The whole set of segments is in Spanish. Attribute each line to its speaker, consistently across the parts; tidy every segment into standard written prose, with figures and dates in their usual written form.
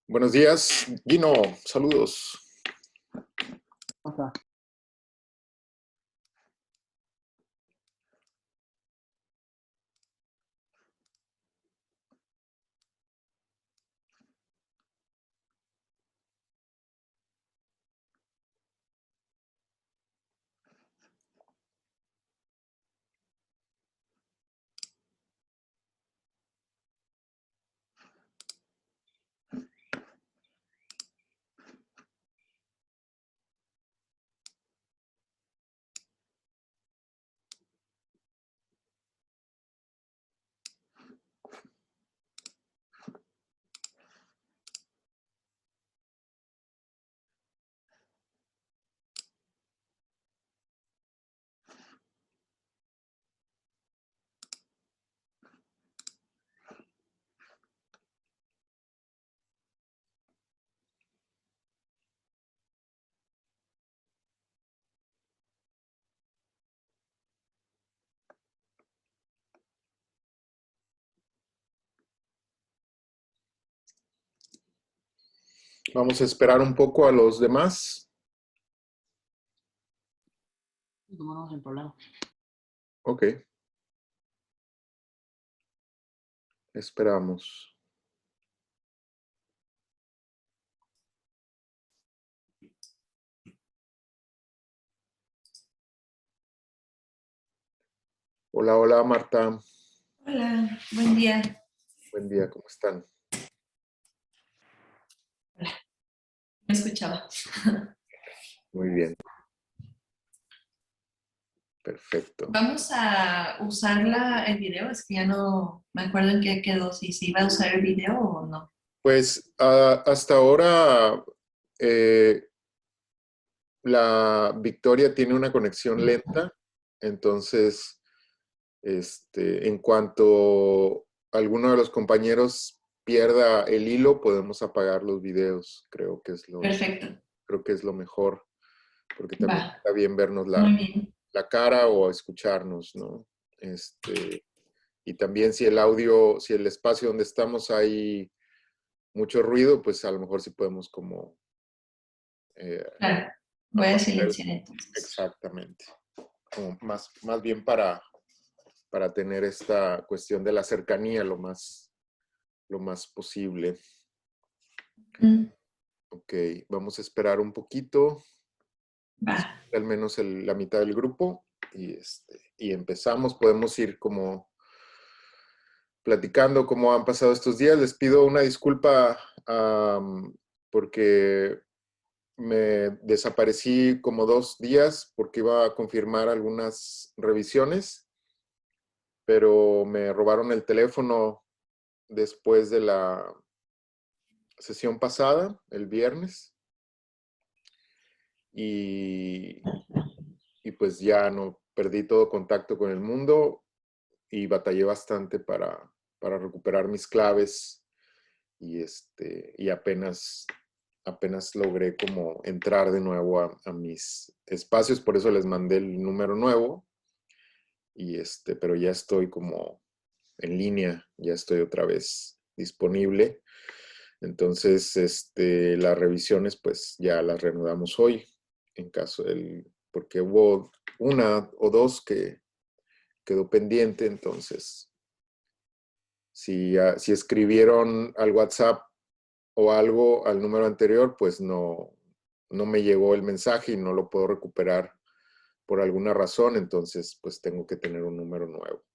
Speaker 1: Buenos días, Gino, saludos.
Speaker 2: Ajá.
Speaker 1: Vamos a esperar un poco a los demás.
Speaker 2: No, sin problema.
Speaker 1: Ok, esperamos. Hola, hola, Marta.
Speaker 3: Hola, buen día.
Speaker 1: Buen día, ¿cómo están?
Speaker 3: Me escuchaba.
Speaker 1: Muy bien. Perfecto.
Speaker 3: Vamos a usar el video, es que ya no me acuerdo en qué quedó, si se iba a usar el video o no.
Speaker 1: Pues hasta ahora la Victoria tiene una conexión lenta, entonces en cuanto alguno de los compañeros pierda el hilo, podemos apagar los videos.
Speaker 3: Perfecto,
Speaker 1: Creo que es lo mejor, porque también
Speaker 3: va,
Speaker 1: está bien vernos
Speaker 3: muy bien.
Speaker 1: la cara o escucharnos, ¿no? Y también si el audio, si el espacio donde estamos hay mucho ruido, pues a lo mejor sí podemos como
Speaker 3: Claro, voy a
Speaker 1: apagar
Speaker 3: silenciar entonces.
Speaker 1: exactamente. Como más bien para tener esta cuestión de la cercanía lo más posible.
Speaker 3: Mm,
Speaker 1: Ok, vamos a esperar un poquito,
Speaker 3: va,
Speaker 1: al menos la mitad del grupo, y empezamos. Podemos ir como platicando cómo han pasado estos días. Les pido una disculpa porque me desaparecí como 2 días porque iba a confirmar algunas revisiones, pero me robaron el teléfono después de la sesión pasada, el viernes, y, y pues ya no perdí todo contacto con el mundo y batallé bastante para recuperar mis claves y apenas logré como entrar de nuevo a mis espacios, por eso les mandé el número nuevo pero ya estoy como en línea, ya estoy otra vez disponible. Entonces, las revisiones pues ya las reanudamos hoy, porque hubo una o dos que quedó pendiente, entonces si escribieron al WhatsApp o algo al número anterior, pues no me llegó el mensaje y no lo puedo recuperar por alguna razón, entonces pues tengo que tener un número nuevo.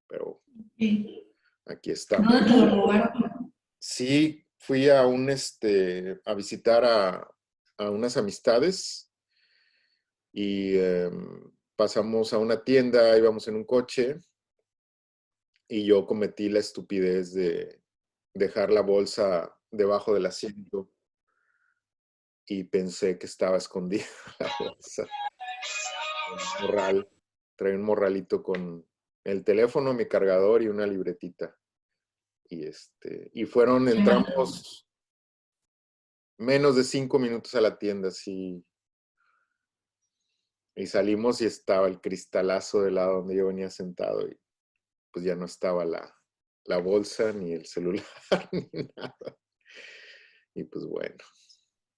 Speaker 1: Pero
Speaker 3: sí.
Speaker 1: aquí estamos.
Speaker 3: ¿Dónde te lo robaron?
Speaker 1: Sí, fui a visitar a unas amistades y pasamos a una tienda, íbamos en un coche y yo cometí la estupidez de dejar la bolsa debajo del asiento y pensé que estaba escondida la bolsa. Un morral, traía un morralito con el teléfono, mi cargador y una libretita.
Speaker 3: Qué mal.
Speaker 1: Entramos menos de 5 minutos a la tienda, sí. Y salimos y estaba el cristalazo del lado donde yo venía sentado y pues ya no estaba la la bolsa, ni el celular, ni nada. Y pues bueno,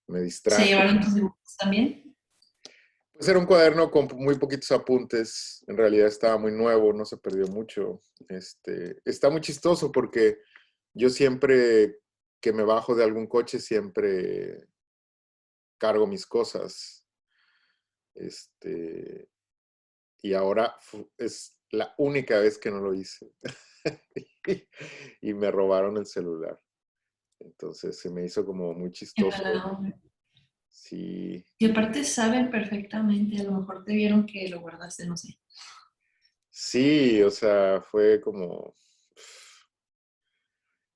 Speaker 1: me
Speaker 3: ¿Se
Speaker 1: distraje.
Speaker 3: llevaron tus dibujos también?
Speaker 1: Pues era un cuaderno con muy poquitos apuntes. En realidad estaba muy nuevo, no se perdió mucho. Está muy chistoso porque yo siempre que me bajo de algún coche, siempre cargo mis cosas. Y ahora es la única vez que no lo hice. Y me robaron el celular. Entonces se me hizo como muy
Speaker 3: Qué
Speaker 1: chistoso.
Speaker 3: mala onda.
Speaker 1: Sí,
Speaker 3: Y aparte saben perfectamente, a lo mejor te vieron que lo guardaste, no sé.
Speaker 1: sí, o sea, fue como,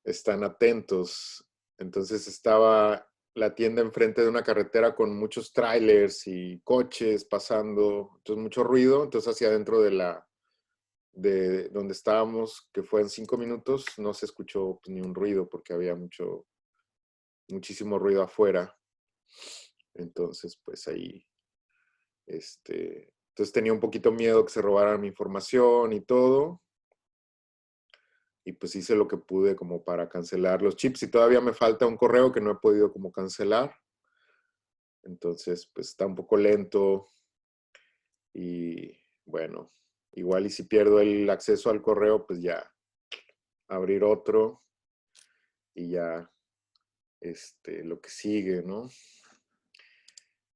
Speaker 1: están atentos. Entonces estaba la tienda enfrente de una carretera con muchos trailers y coches pasando, entonces mucho ruido. Entonces hacia adentro de donde estábamos, que fue en 5 minutos, no se escuchó pues, ni un ruido porque había muchísimo ruido afuera. Entonces, pues ahí, entonces tenía un poquito miedo que se robaran mi información y todo. Y pues hice lo que pude como para cancelar los chips y todavía me falta un correo que no he podido como cancelar. Entonces, pues está un poco lento y bueno, igual y si pierdo el acceso al correo, pues ya abrir otro y ya lo que sigue, ¿no?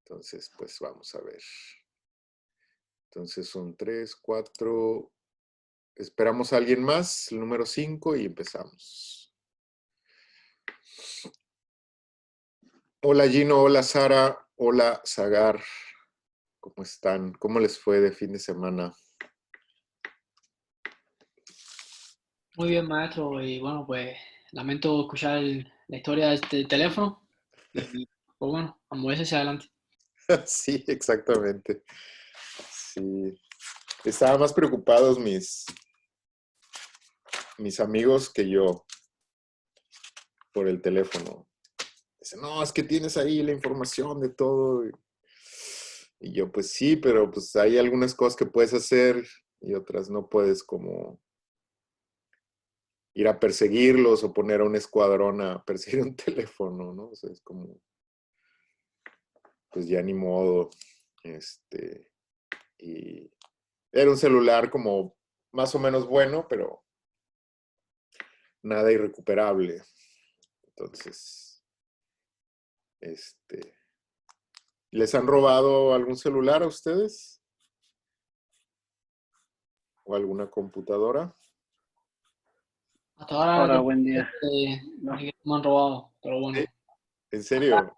Speaker 1: Entonces, pues vamos a ver. Entonces son 3, 4. Esperamos a alguien más, el número 5 y empezamos. Hola Gino, hola Sara, hola Zagar. ¿Cómo están? ¿Cómo les fue de fin de semana?
Speaker 2: Muy bien, maestro. Y bueno, pues lamento escuchar la historia de este teléfono. Y pues bueno, a moverse hacia adelante.
Speaker 1: Sí, exactamente. Sí. Estaban más preocupados mis amigos que yo por el teléfono. Dicen, no, es que tienes ahí la información de todo. Y yo, pues sí, pero pues hay algunas cosas que puedes hacer y otras no puedes, como ir a perseguirlos o poner a un escuadrón a perseguir un teléfono, ¿no? O sea, es como, pues ya ni modo. Y era un celular como más o menos bueno, pero nada irrecuperable. Entonces, ¿les han robado algún celular a ustedes? ¿O alguna computadora?
Speaker 2: Hasta ahora
Speaker 4: Hola,
Speaker 2: creo
Speaker 4: buen
Speaker 2: que
Speaker 4: día. No,
Speaker 2: me han robado, pero
Speaker 1: ¿Sí?
Speaker 2: bueno.
Speaker 1: ¿En serio?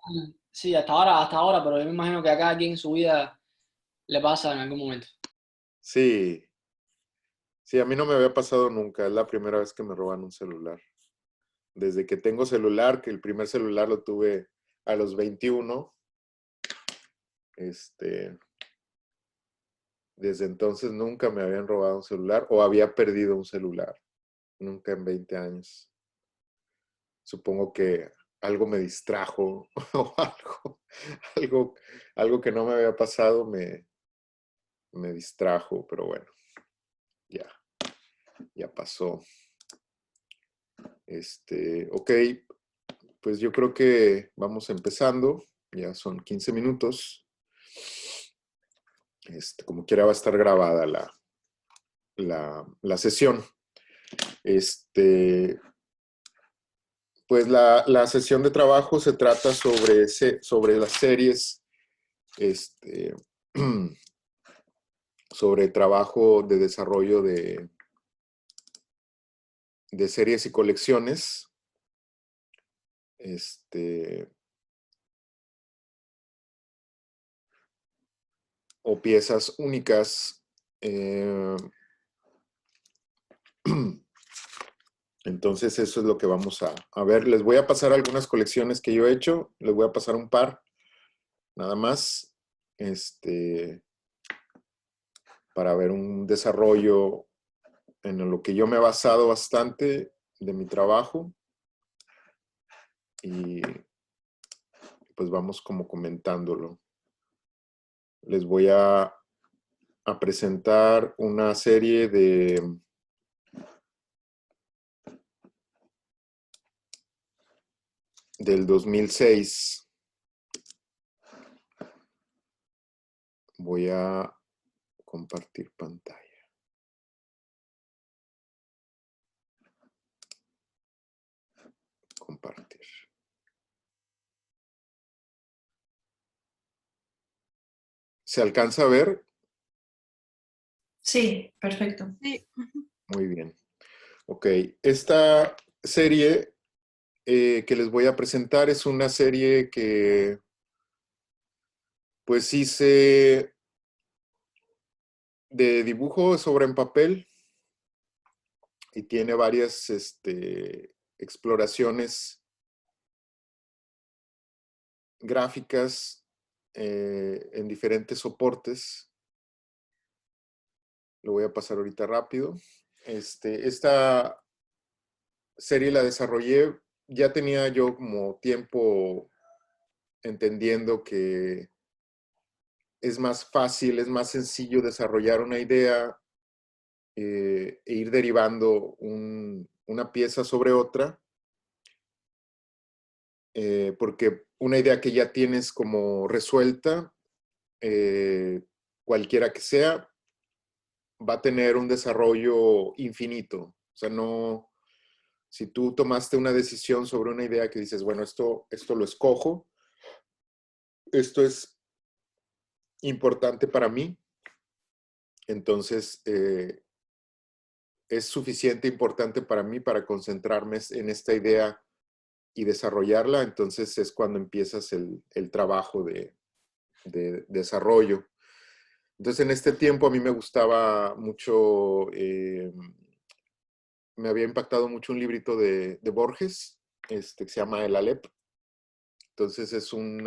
Speaker 2: Sí, hasta ahora, pero yo me imagino que a cada quien en su vida le pasa en algún momento.
Speaker 1: Sí. Sí, a mí no me había pasado nunca. Es la primera vez que me roban un celular. Desde que tengo celular, que el primer celular lo tuve a los 21, desde entonces nunca me habían robado un celular o había perdido un celular. Nunca en 20 años. Supongo que algo me distrajo o algo, algo que no me había pasado me distrajo, pero bueno, ya pasó. Ok, pues yo creo que vamos empezando. Ya son 15 minutos. Como quiera va a estar grabada la sesión. Pues la sesión de trabajo se trata sobre las series, sobre trabajo de desarrollo de series y colecciones, o piezas únicas. Entonces eso es lo que vamos a ver. Les voy a pasar algunas colecciones que yo he hecho. Les voy a pasar un par, nada más, para ver un desarrollo en lo que yo me he basado bastante de mi trabajo. Y pues vamos como comentándolo. Les voy a presentar una serie del 2006. Voy a compartir pantalla. Compartir. ¿Se alcanza a ver?
Speaker 3: Sí, perfecto.
Speaker 4: Sí.
Speaker 1: Muy bien. Ok, esta serie que les voy a presentar es una serie que pues hice de dibujo sobre en papel y tiene varias exploraciones gráficas en diferentes soportes. Lo voy a pasar ahorita rápido. Esta serie la desarrollé, ya tenía yo como tiempo entendiendo que es más fácil, es más sencillo desarrollar una idea e ir derivando una pieza sobre otra, porque una idea que ya tienes como resuelta, cualquiera que sea, va a tener un desarrollo infinito. O sea, no, si tú tomaste una decisión sobre una idea que dices, bueno, esto lo escojo, esto es importante para mí, entonces es suficiente importante para mí para concentrarme en esta idea y desarrollarla, entonces es cuando empiezas el trabajo de desarrollo. Entonces en este tiempo a mí me gustaba mucho, me había impactado mucho un librito de Borges, que se llama El Alep. Entonces es mm,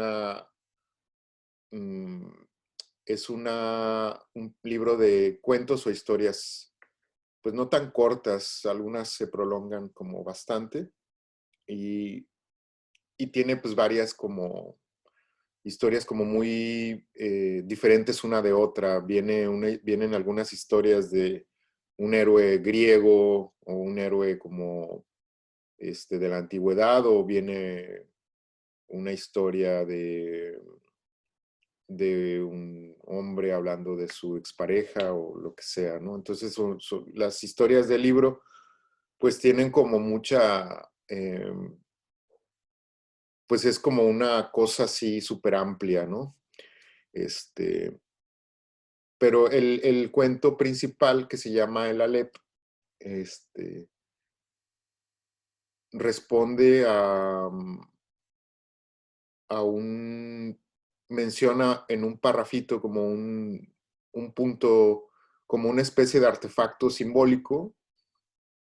Speaker 1: un libro de cuentos o historias, pues no tan cortas, algunas se prolongan como bastante, y, y tiene pues varias como historias como muy diferentes una de otra. Vienen algunas historias de un héroe griego o un héroe como de la antigüedad, o viene una historia de un hombre hablando de su expareja o lo que sea, ¿no? Entonces las historias del libro pues tienen como mucha, pues es como una cosa así súper amplia, ¿no? Pero el cuento principal, que se llama El Alep, responde menciona en un parrafito como un punto, como una especie de artefacto simbólico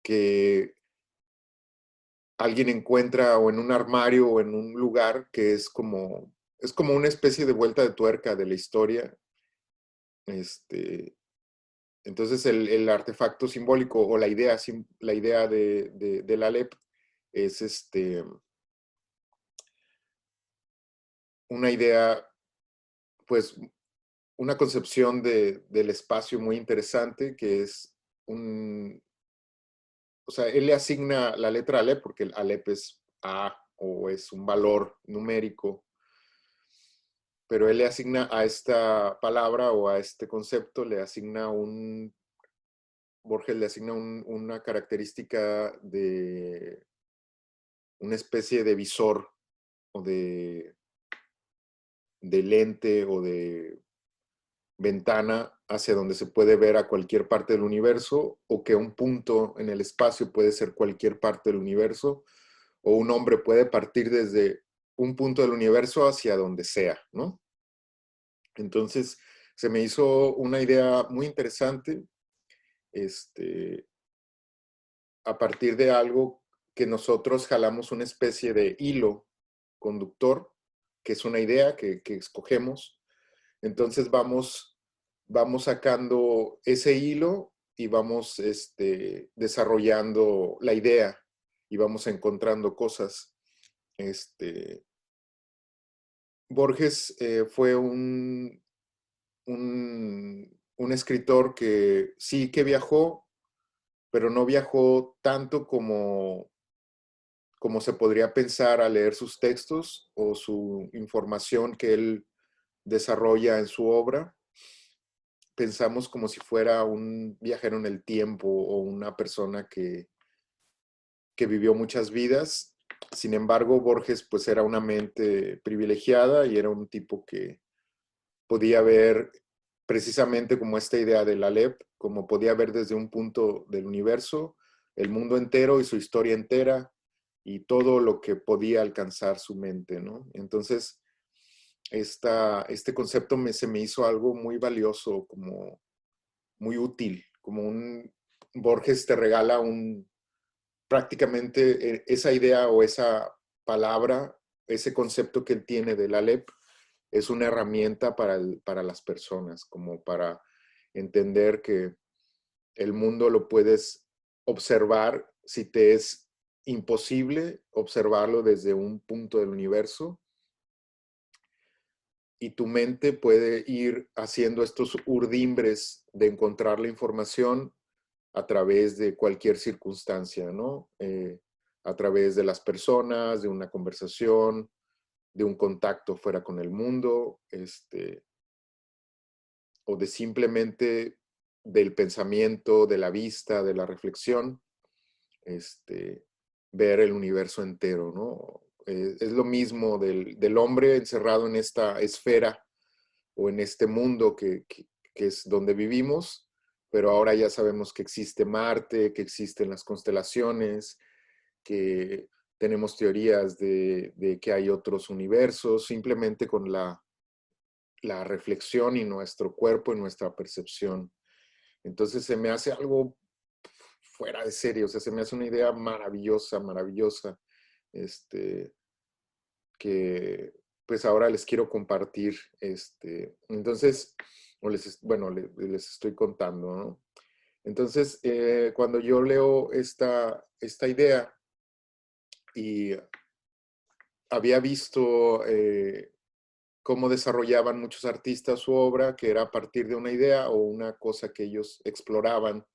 Speaker 1: que alguien encuentra o en un armario o en un lugar que es como una especie de vuelta de tuerca de la historia. Entonces el artefacto simbólico o la idea del Alep es una idea, pues una concepción del espacio muy interesante, que es o sea, él le asigna la letra Alep porque el Alep es A o es un valor numérico, pero él le asigna a esta palabra o a este concepto, Borges le asigna una característica de una especie de visor o de lente o de ventana hacia donde se puede ver a cualquier parte del universo, o que un punto en el espacio puede ser cualquier parte del universo, o un hombre puede partir desde un punto del universo hacia donde sea, ¿no? Entonces, se me hizo una idea muy interesante, a partir de algo que nosotros jalamos una especie de hilo conductor, que es una idea que escogemos. Entonces vamos sacando ese hilo y vamos desarrollando la idea y vamos encontrando cosas. Borges fue un escritor que sí que viajó, pero no viajó tanto como como se podría pensar al leer sus textos o su información que él desarrolla en su obra. Pensamos como si fuera un viajero en el tiempo o una persona que vivió muchas vidas. Sin embargo, Borges pues era una mente privilegiada y era un tipo que podía ver precisamente como esta idea del Aleph, como podía ver desde un punto del universo, el mundo entero y su historia entera y todo lo que podía alcanzar su mente, ¿no? Entonces, este concepto se me hizo algo muy valioso, como muy útil, como Borges te regala prácticamente esa idea o esa palabra, ese concepto que él tiene del Aleph, es una herramienta para las personas, como para entender que el mundo lo puedes observar si te es imposible observarlo desde un punto del universo, y tu mente puede ir haciendo estos urdimbres de encontrar la información a través de cualquier circunstancia, ¿no? A través de las personas, de una conversación, de un contacto fuera con el mundo, o de simplemente del pensamiento, de la vista, de la reflexión, ver el universo entero, ¿no? Es lo mismo del hombre encerrado en esta esfera o en este mundo que es donde vivimos, pero ahora ya sabemos que existe Marte, que existen las constelaciones, que tenemos teorías de que hay otros universos, simplemente con la reflexión y nuestro cuerpo y nuestra percepción. Entonces se me hace algo fuera de serie, o sea, se me hace una idea maravillosa, maravillosa, que pues ahora les quiero compartir. Entonces, bueno, les estoy contando, ¿no? Entonces, cuando yo leo esta idea y había visto cómo desarrollaban muchos artistas su obra, que era a partir de una idea o una cosa que ellos exploraban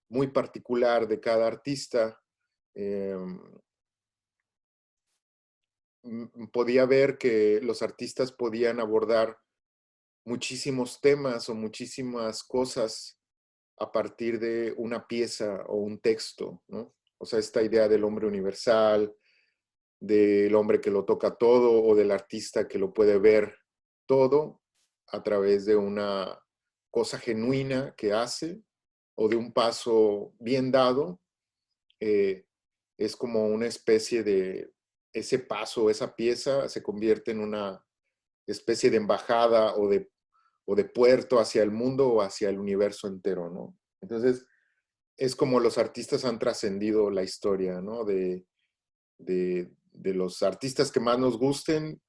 Speaker 1: muy particular de cada artista, podía ver que los artistas podían abordar muchísimos temas o muchísimas cosas a partir de una pieza o un texto, ¿no? O sea, esta idea del hombre universal, del hombre que lo toca todo o del artista que lo puede ver todo a través de una cosa genuina que hace o de un paso bien dado. Es como una especie de ese paso, esa pieza se convierte en una especie de embajada o de puerto hacia el mundo o hacia el universo entero, ¿no? Entonces, es como los artistas han trascendido la historia, ¿no? De los artistas que más nos gusten,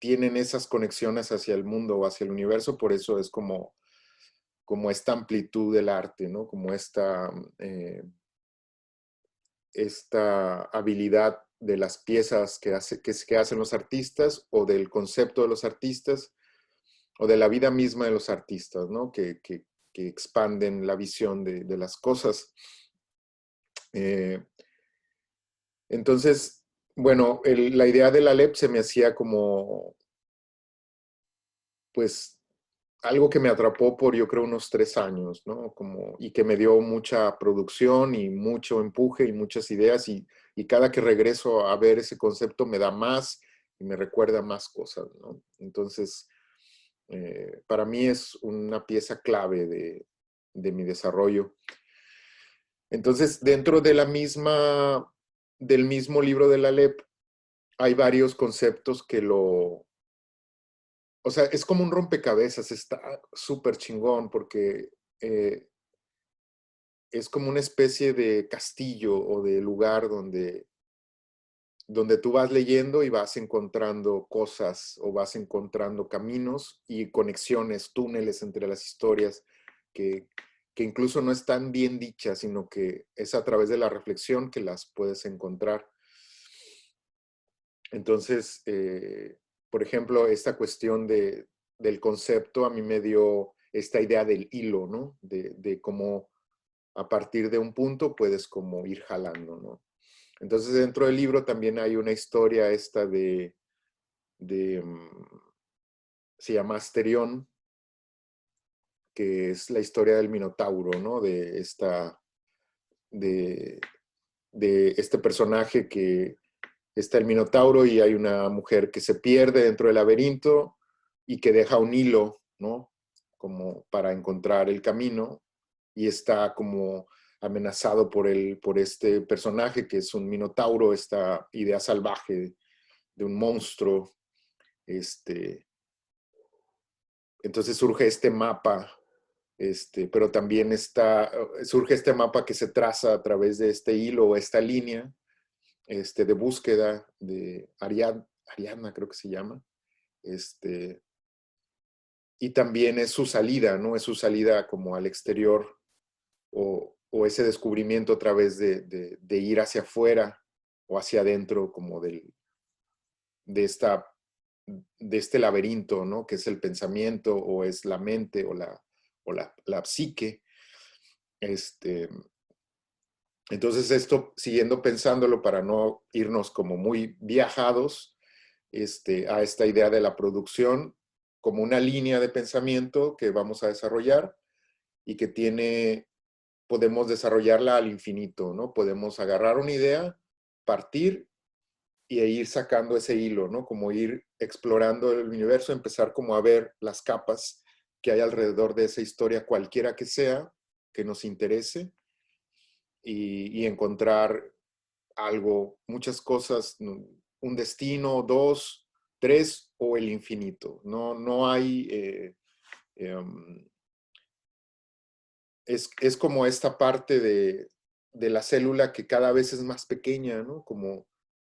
Speaker 1: tienen esas conexiones hacia el mundo o hacia el universo, por eso es como esta amplitud del arte, ¿no? Como esta habilidad de las piezas que hacen los artistas o del concepto de los artistas o de la vida misma de los artistas, ¿no? Que expanden la visión de las cosas. Entonces, bueno, la idea de la Aleph se me hacía como, pues, algo que me atrapó por, yo creo, unos 3 años, ¿no? Y que me dio mucha producción y mucho empuje y muchas ideas, y cada que regreso a ver ese concepto me da más y me recuerda más cosas, ¿no? Entonces, para mí es una pieza clave de mi desarrollo. Entonces, dentro de del mismo libro de la Aleph, hay varios conceptos o sea, es como un rompecabezas, está súper chingón porque es como una especie de castillo o de lugar donde tú vas leyendo y vas encontrando cosas o vas encontrando caminos y conexiones, túneles entre las historias que incluso no están bien dichas, sino que es a través de la reflexión que las puedes encontrar. Entonces, por ejemplo, esta cuestión del concepto a mí me dio esta idea del hilo, ¿no? De cómo a partir de un punto puedes como ir jalando, ¿no? Entonces, dentro del libro también hay una historia esta se llama Asterión, que es la historia del Minotauro, ¿no? De, de este personaje que está el Minotauro y hay una mujer que se pierde dentro del laberinto y que deja un hilo, ¿no? Como para encontrar el camino, y está como amenazado por este personaje que es un Minotauro, esta idea salvaje de un monstruo. Entonces surge este mapa, pero también surge este mapa que se traza a través de este hilo o esta línea de búsqueda de Ariadna, creo que se llama. Y también es su salida, ¿no? Es su salida como al exterior o ese descubrimiento a través de ir hacia afuera o hacia adentro como de, esta, de este laberinto, ¿no? Que es el pensamiento o es la mente o la psique. Entonces esto, siguiendo pensándolo para no irnos como muy viajados a esta idea de la producción como una línea de pensamiento que vamos a desarrollar y que podemos desarrollarla al infinito, ¿no? Podemos agarrar una idea, partir e ir sacando ese hilo, ¿no? Como ir explorando el universo, empezar como a ver las capas que hay alrededor de esa historia, cualquiera que sea, que nos interese, y encontrar algo, muchas cosas, un destino, dos, tres o el infinito. No hay... es como esta parte de la célula que cada vez es más pequeña, ¿no? Como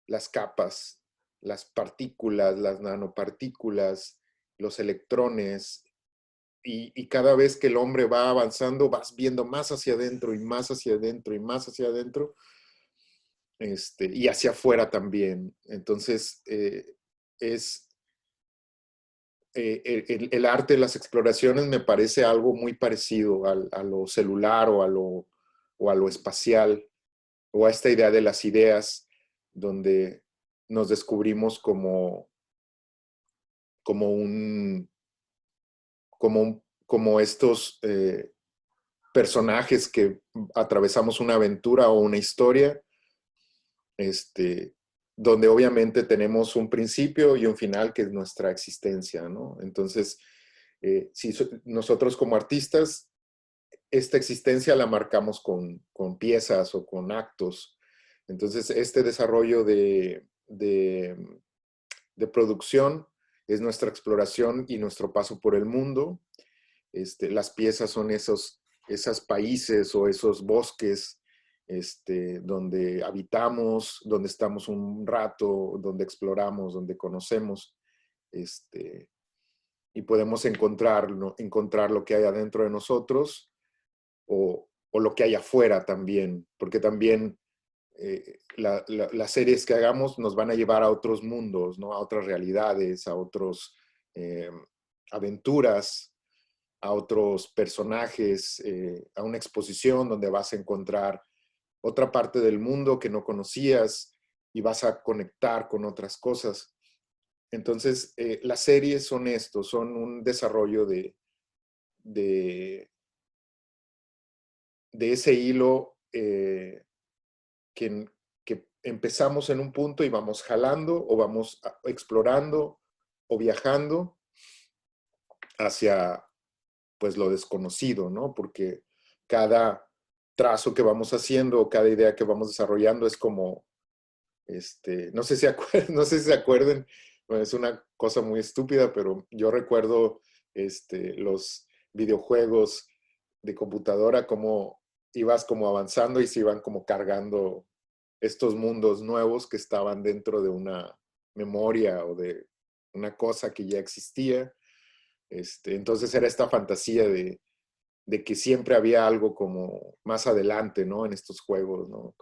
Speaker 1: las capas, las partículas, las nanopartículas, los electrones, y cada vez que el hombre va avanzando, vas viendo más hacia adentro y más hacia adentro y más hacia adentro, y hacia afuera también. Entonces, el arte de las exploraciones me parece algo muy parecido a lo celular o a lo espacial, o a esta idea de las ideas, donde nos descubrimos como un, como estos personajes que atravesamos una aventura o una historia, donde obviamente tenemos un principio y un final que es nuestra existencia, ¿no? Entonces, si nosotros como artistas, esta existencia la marcamos con piezas o con actos. Entonces, este desarrollo de producción es nuestra exploración y nuestro paso por el mundo. Las piezas son esos países o esos bosques donde habitamos, donde estamos un rato, donde exploramos, donde conocemos, y podemos encontrar lo que hay adentro de nosotros o lo que hay afuera también, porque también las series que hagamos nos van a llevar a otros mundos, ¿no? A otras realidades, a otros aventuras, a otros personajes, a una exposición donde vas a encontrar otra parte del mundo que no conocías y vas a conectar con otras cosas. Entonces, las series son esto, son un desarrollo de ese hilo que empezamos en un punto y vamos jalando o vamos explorando o viajando hacia pues lo desconocido, ¿no? Porque cada trazo que vamos haciendo o cada idea que vamos desarrollando es como, no sé si no sé si se acuerden, bueno, es una cosa muy estúpida, pero yo recuerdo los videojuegos de computadora, como ibas como avanzando y se iban como cargando estos mundos nuevos que estaban dentro de una memoria o de una cosa que ya existía. Entonces era esta fantasía de que siempre había algo como más adelante, ¿no? En estos juegos, ¿no?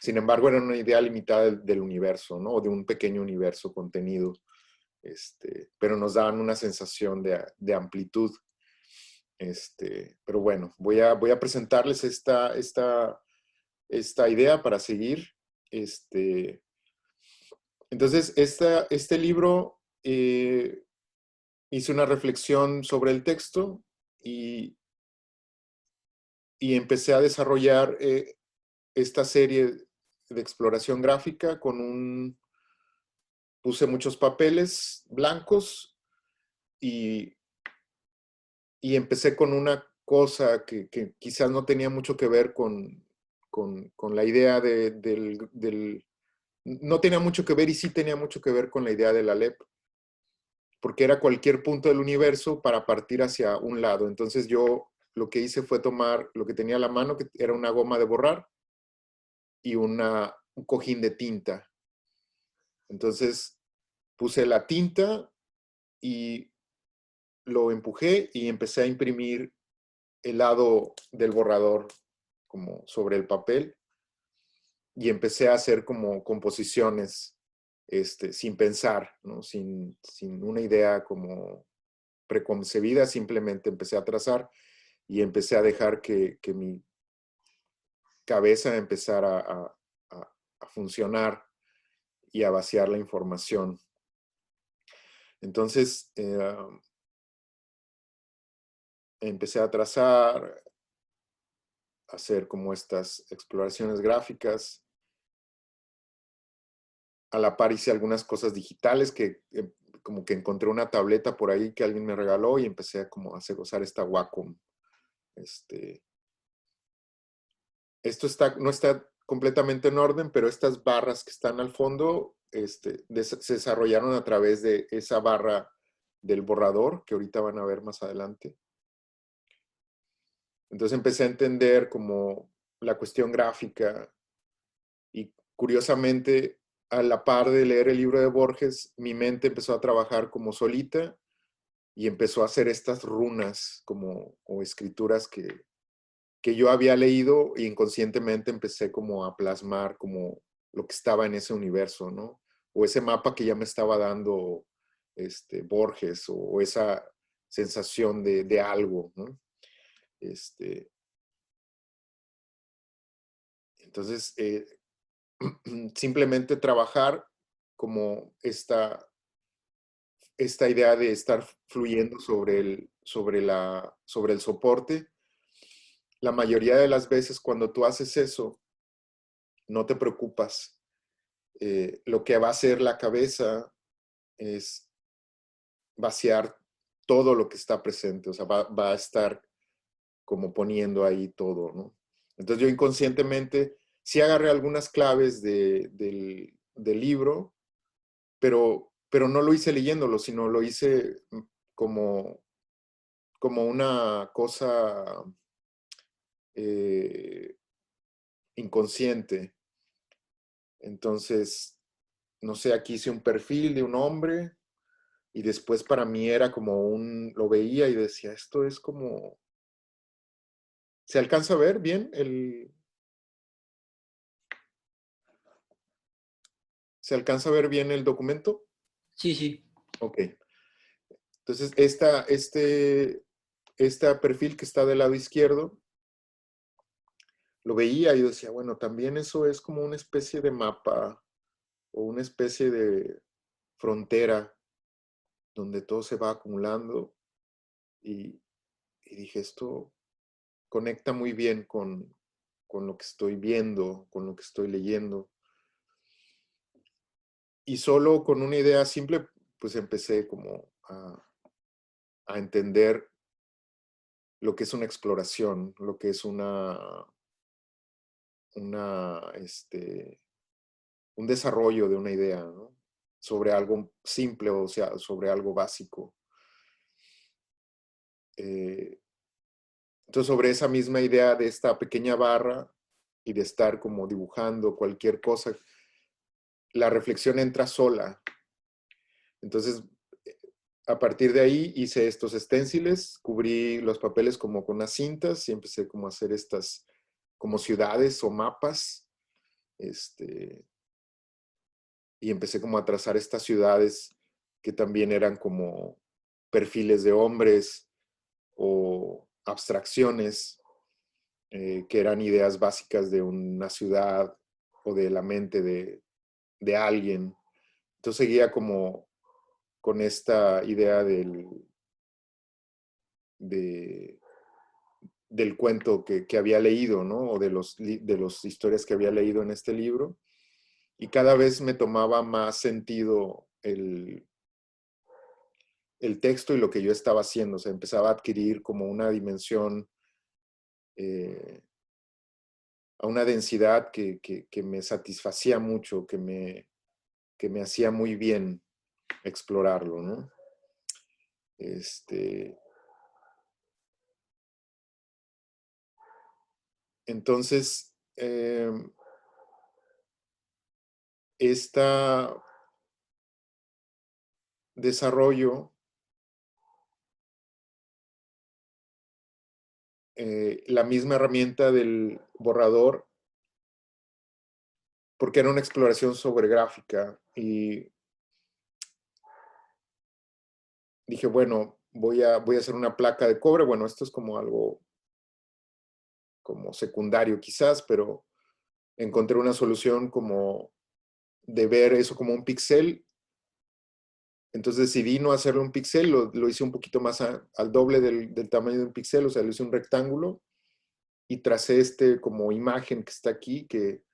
Speaker 1: Sin embargo, era una idea limitada del universo, ¿no? O de un pequeño universo contenido, pero nos daban una sensación de amplitud. Pero bueno, voy a presentarles esta idea para seguir. Entonces, este libro hice una reflexión sobre el texto y empecé a desarrollar esta serie de exploración gráfica puse muchos papeles blancos y empecé con una cosa que quizás no tenía mucho que ver con la idea no tenía mucho que ver y sí tenía mucho que ver con la idea de la LEP, porque era cualquier punto del universo para partir hacia un lado. Entonces yo lo que hice fue tomar lo que tenía a la mano, que era una goma de borrar y un cojín de tinta. Entonces puse la tinta y lo empujé y empecé a imprimir el lado del borrador como sobre el papel y empecé a hacer como composiciones sin pensar, ¿no? Sin una idea como preconcebida, simplemente empecé a trazar y empecé a dejar que mi cabeza empezara a funcionar y a vaciar la información. Entonces, empecé a trazar, a hacer como estas exploraciones gráficas. A la par hice algunas cosas digitales que como que encontré una tableta por ahí que alguien me regaló y empecé a como hacer usar esta Wacom. Esto no está completamente en orden, pero estas barras que están al fondo se desarrollaron a través de esa barra del borrador, que ahorita van a ver más adelante. Entonces empecé a entender como la cuestión gráfica y curiosamente, a la par de leer el libro de Borges, mi mente empezó a trabajar como solita y empezó a hacer estas runas o escrituras que yo había leído y inconscientemente empecé como a plasmar como lo que estaba en ese universo, ¿no? O ese mapa que ya me estaba dando Borges o esa sensación de algo, ¿no? Entonces, simplemente trabajar como esta idea de estar fluyendo sobre el soporte. La mayoría de las veces cuando tú haces eso, no te preocupas. Lo que va a hacer la cabeza es vaciar todo lo que está presente, o sea, va a estar como poniendo ahí todo, ¿no? Entonces yo inconscientemente sí agarré algunas claves del libro, pero no lo hice leyéndolo, sino lo hice como una cosa inconsciente. Entonces, no sé, aquí hice un perfil de un hombre y después para mí era como lo veía y decía, esto es como, ¿se alcanza a ver bien ¿se alcanza a ver bien el documento?
Speaker 2: Sí, sí.
Speaker 1: Ok. Entonces, este perfil que está del lado izquierdo, lo veía y decía, bueno, también eso es como una especie de mapa o una especie de frontera donde todo se va acumulando y dije, esto conecta muy bien con lo que estoy viendo, con lo que estoy leyendo. Y solo con una idea simple, pues empecé como a entender lo que es una exploración, lo que es un desarrollo de una idea, ¿no? Sobre algo simple, o sea, sobre algo básico. Entonces, sobre esa misma idea de esta pequeña barra y de estar como dibujando cualquier cosa, la reflexión entra sola. Entonces, a partir de ahí hice estos esténciles, cubrí los papeles como con unas cintas y empecé como a hacer estas como ciudades o mapas. Y empecé como a trazar estas ciudades que también eran como perfiles de hombres o abstracciones que eran ideas básicas de una ciudad o de la mente de alguien. Entonces seguía como con esta idea del cuento que había leído, ¿no? O de las historias que había leído en este libro. Y cada vez me tomaba más sentido el texto y lo que yo estaba haciendo. O sea, empezaba a adquirir como una dimensión, a una densidad que me satisfacía mucho, que me hacía muy bien explorarlo, ¿no? Entonces, este desarrollo, la misma herramienta del borrador, porque era una exploración sobre gráfica, y dije, bueno, voy a hacer una placa de cobre. Bueno, esto es como algo como secundario quizás, pero encontré una solución como de ver eso como un píxel. Entonces decidí no hacerlo un píxel, lo hice un poquito más al doble del tamaño de un píxel, o sea, lo hice un rectángulo y tracé como imagen que está aquí, que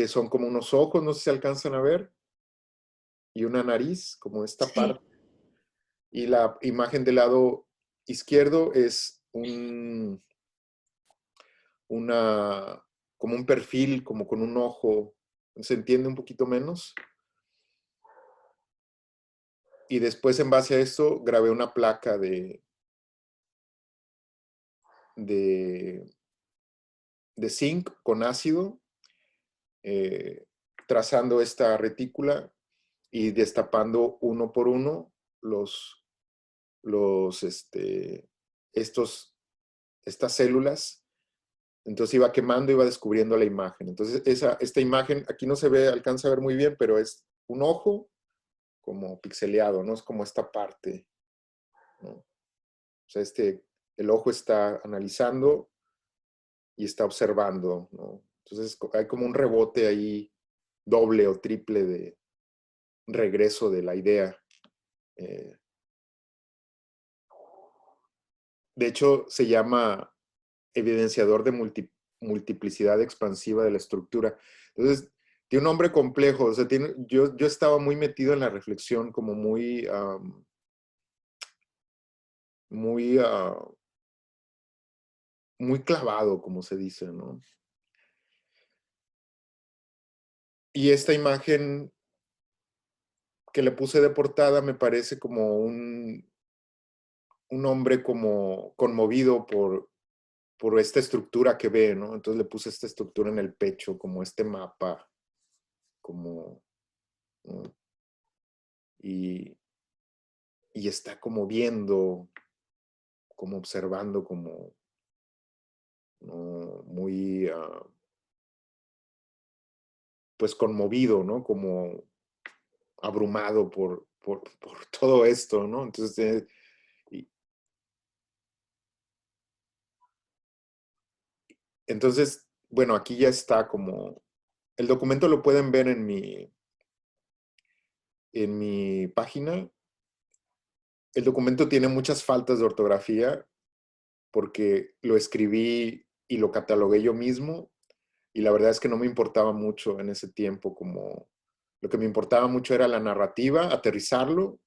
Speaker 1: son como unos ojos, no sé si alcanzan a ver, y una nariz, como esta
Speaker 3: Sí.
Speaker 1: parte. Y la imagen del lado izquierdo es como un perfil, como con un ojo, se entiende un poquito menos. Y después, en base a esto, grabé una placa de zinc con ácido, trazando esta retícula y destapando uno por uno estas células. Entonces iba quemando, iba descubriendo la imagen. Entonces esta imagen, aquí no se ve, alcanza a ver muy bien, pero es un ojo como pixeleado, ¿no? Es como esta parte, ¿no? O sea, el ojo está analizando y está observando, ¿no? Entonces hay como un rebote ahí doble o triple de regreso de la idea. De hecho, se llama evidenciador de multiplicidad expansiva de la estructura. Entonces, tiene un nombre complejo. O sea, yo estaba muy metido en la reflexión, como muy, muy, muy clavado, como se dice, ¿no? Y esta imagen que le puse de portada me parece como un hombre como conmovido por esta estructura que ve, ¿no? Entonces le puse esta estructura en el pecho, como este mapa, como, ¿no? Y está como viendo, como observando, como, ¿no? Muy, pues conmovido, ¿no? Como abrumado por todo esto, ¿no? Entonces, entonces, bueno, aquí ya está como, el documento lo pueden ver en mi página. El documento tiene muchas faltas de ortografía porque lo escribí y lo catalogué yo mismo, y la verdad es que no me importaba mucho en ese tiempo, como lo que me importaba mucho era la narrativa, aterrizarlo,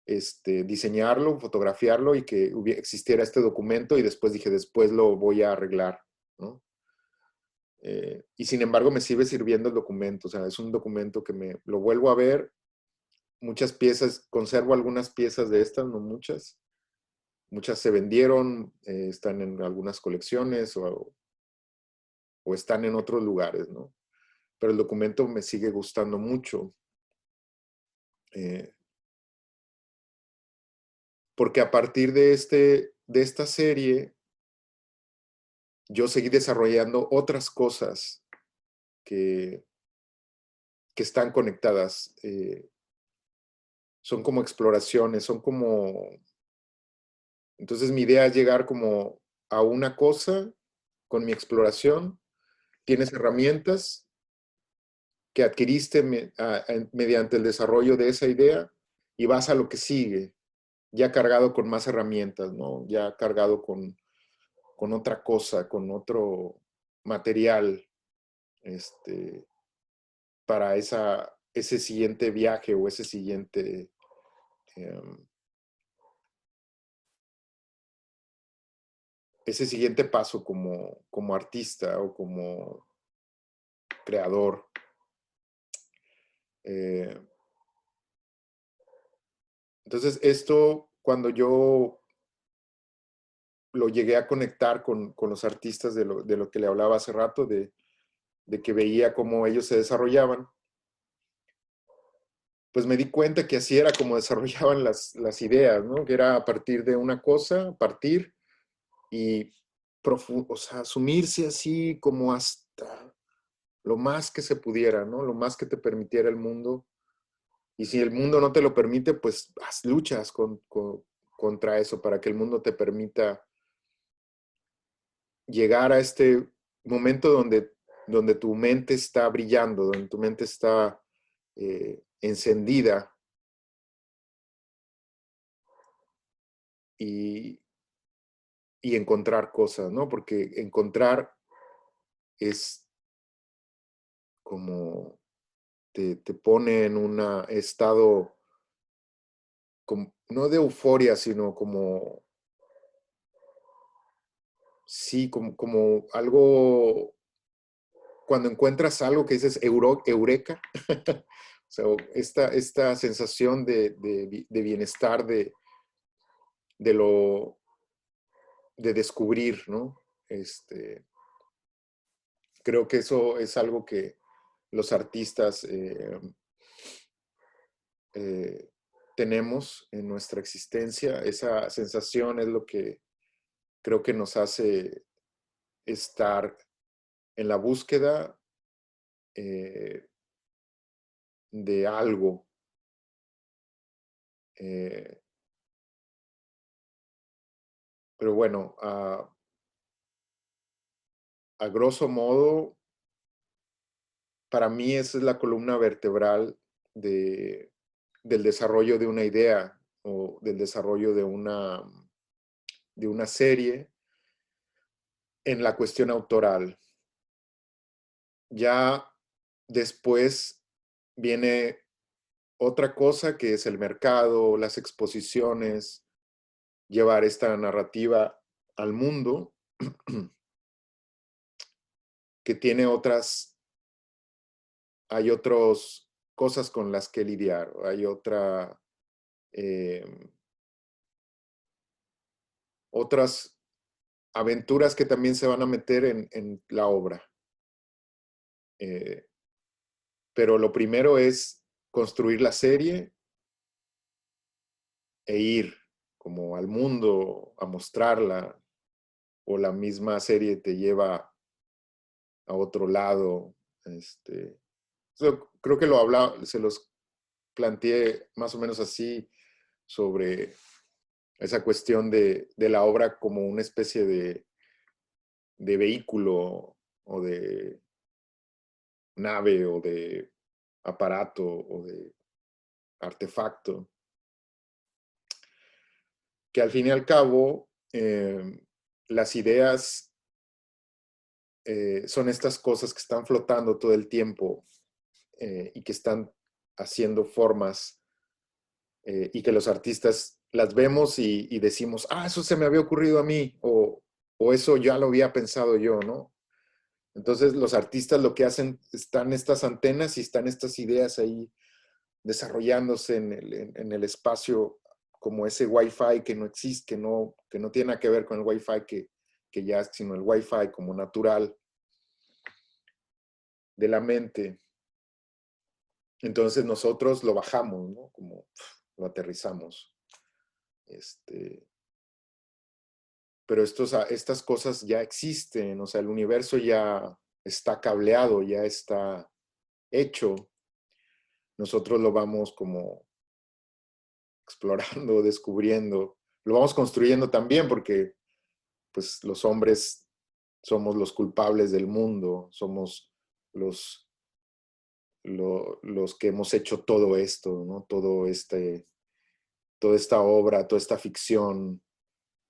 Speaker 1: diseñarlo, fotografiarlo y que existiera este documento, y después dije, después lo voy a arreglar, ¿no? Y sin embargo me sigue sirviendo el documento. O sea, es un documento que lo vuelvo a ver, muchas piezas, conservo algunas piezas de estas, no muchas. Muchas se vendieron, están en algunas colecciones o están en otros lugares, ¿no? Pero el documento me sigue gustando mucho. Porque a partir de esta serie, yo seguí desarrollando otras cosas que están conectadas. Son como exploraciones, son como... Entonces mi idea es llegar como a una cosa con mi exploración, tienes herramientas que adquiriste mediante el desarrollo de esa idea y vas a lo que sigue, ya cargado con más herramientas, ¿no? Ya cargado con otra cosa, con otro material, para ese siguiente viaje o ese siguiente paso como artista o como creador. Entonces, esto, cuando yo lo llegué a conectar con los artistas de lo que le hablaba hace rato, de que veía cómo ellos se desarrollaban, pues me di cuenta que así era como desarrollaban las ideas, ¿no? Que era a partir de una cosa, partir y o sea, sumirse así como hasta lo más que se pudiera, ¿no? Lo más que te permitiera el mundo. Y si el mundo no te lo permite, pues luchas contra eso para que el mundo te permita llegar a este momento donde tu mente está brillando, donde tu mente está encendida y encontrar cosas, ¿no? Porque encontrar es como te pone en un estado no de euforia, sino como, sí, como algo, cuando encuentras algo que dices eureka, o sea, esta sensación de bienestar, de descubrir, ¿no? Creo que eso es algo que los artistas tenemos en nuestra existencia. Esa sensación es lo que creo que nos hace estar en la búsqueda de algo. Pero bueno, a grosso modo, para mí esa es la columna vertebral del desarrollo de una idea o del desarrollo de una serie en la cuestión autoral. Ya después viene otra cosa que es el mercado, las exposiciones, llevar esta narrativa al mundo, que tiene hay otras cosas con las que lidiar, hay otras aventuras que también se van a meter en la obra. Pero lo primero es construir la serie e ir como al mundo a mostrarla, o la misma serie te lleva a otro lado. Creo que se los planteé más o menos así, sobre esa cuestión de la obra como una especie de vehículo o de nave o de aparato o de artefacto, que al fin y al cabo las ideas son estas cosas que están flotando todo el tiempo y que están haciendo formas y que los artistas las vemos y decimos, eso se me había ocurrido a mí, o eso ya lo había pensado yo, ¿no? Entonces los artistas lo que hacen, están estas antenas y están estas ideas ahí desarrollándose en el espacio, como ese Wi-Fi que no existe, que no tiene nada que ver con el Wi-Fi que ya, sino el Wi-Fi como natural de la mente. Entonces nosotros lo bajamos, ¿no? Como lo aterrizamos. Pero estas cosas ya existen, o sea, el universo ya está cableado, ya está hecho. Nosotros lo vamos como explorando, descubriendo. Lo vamos construyendo también porque pues los hombres somos los culpables del mundo, somos los que hemos hecho todo esto, ¿no? Toda esta obra, toda esta ficción,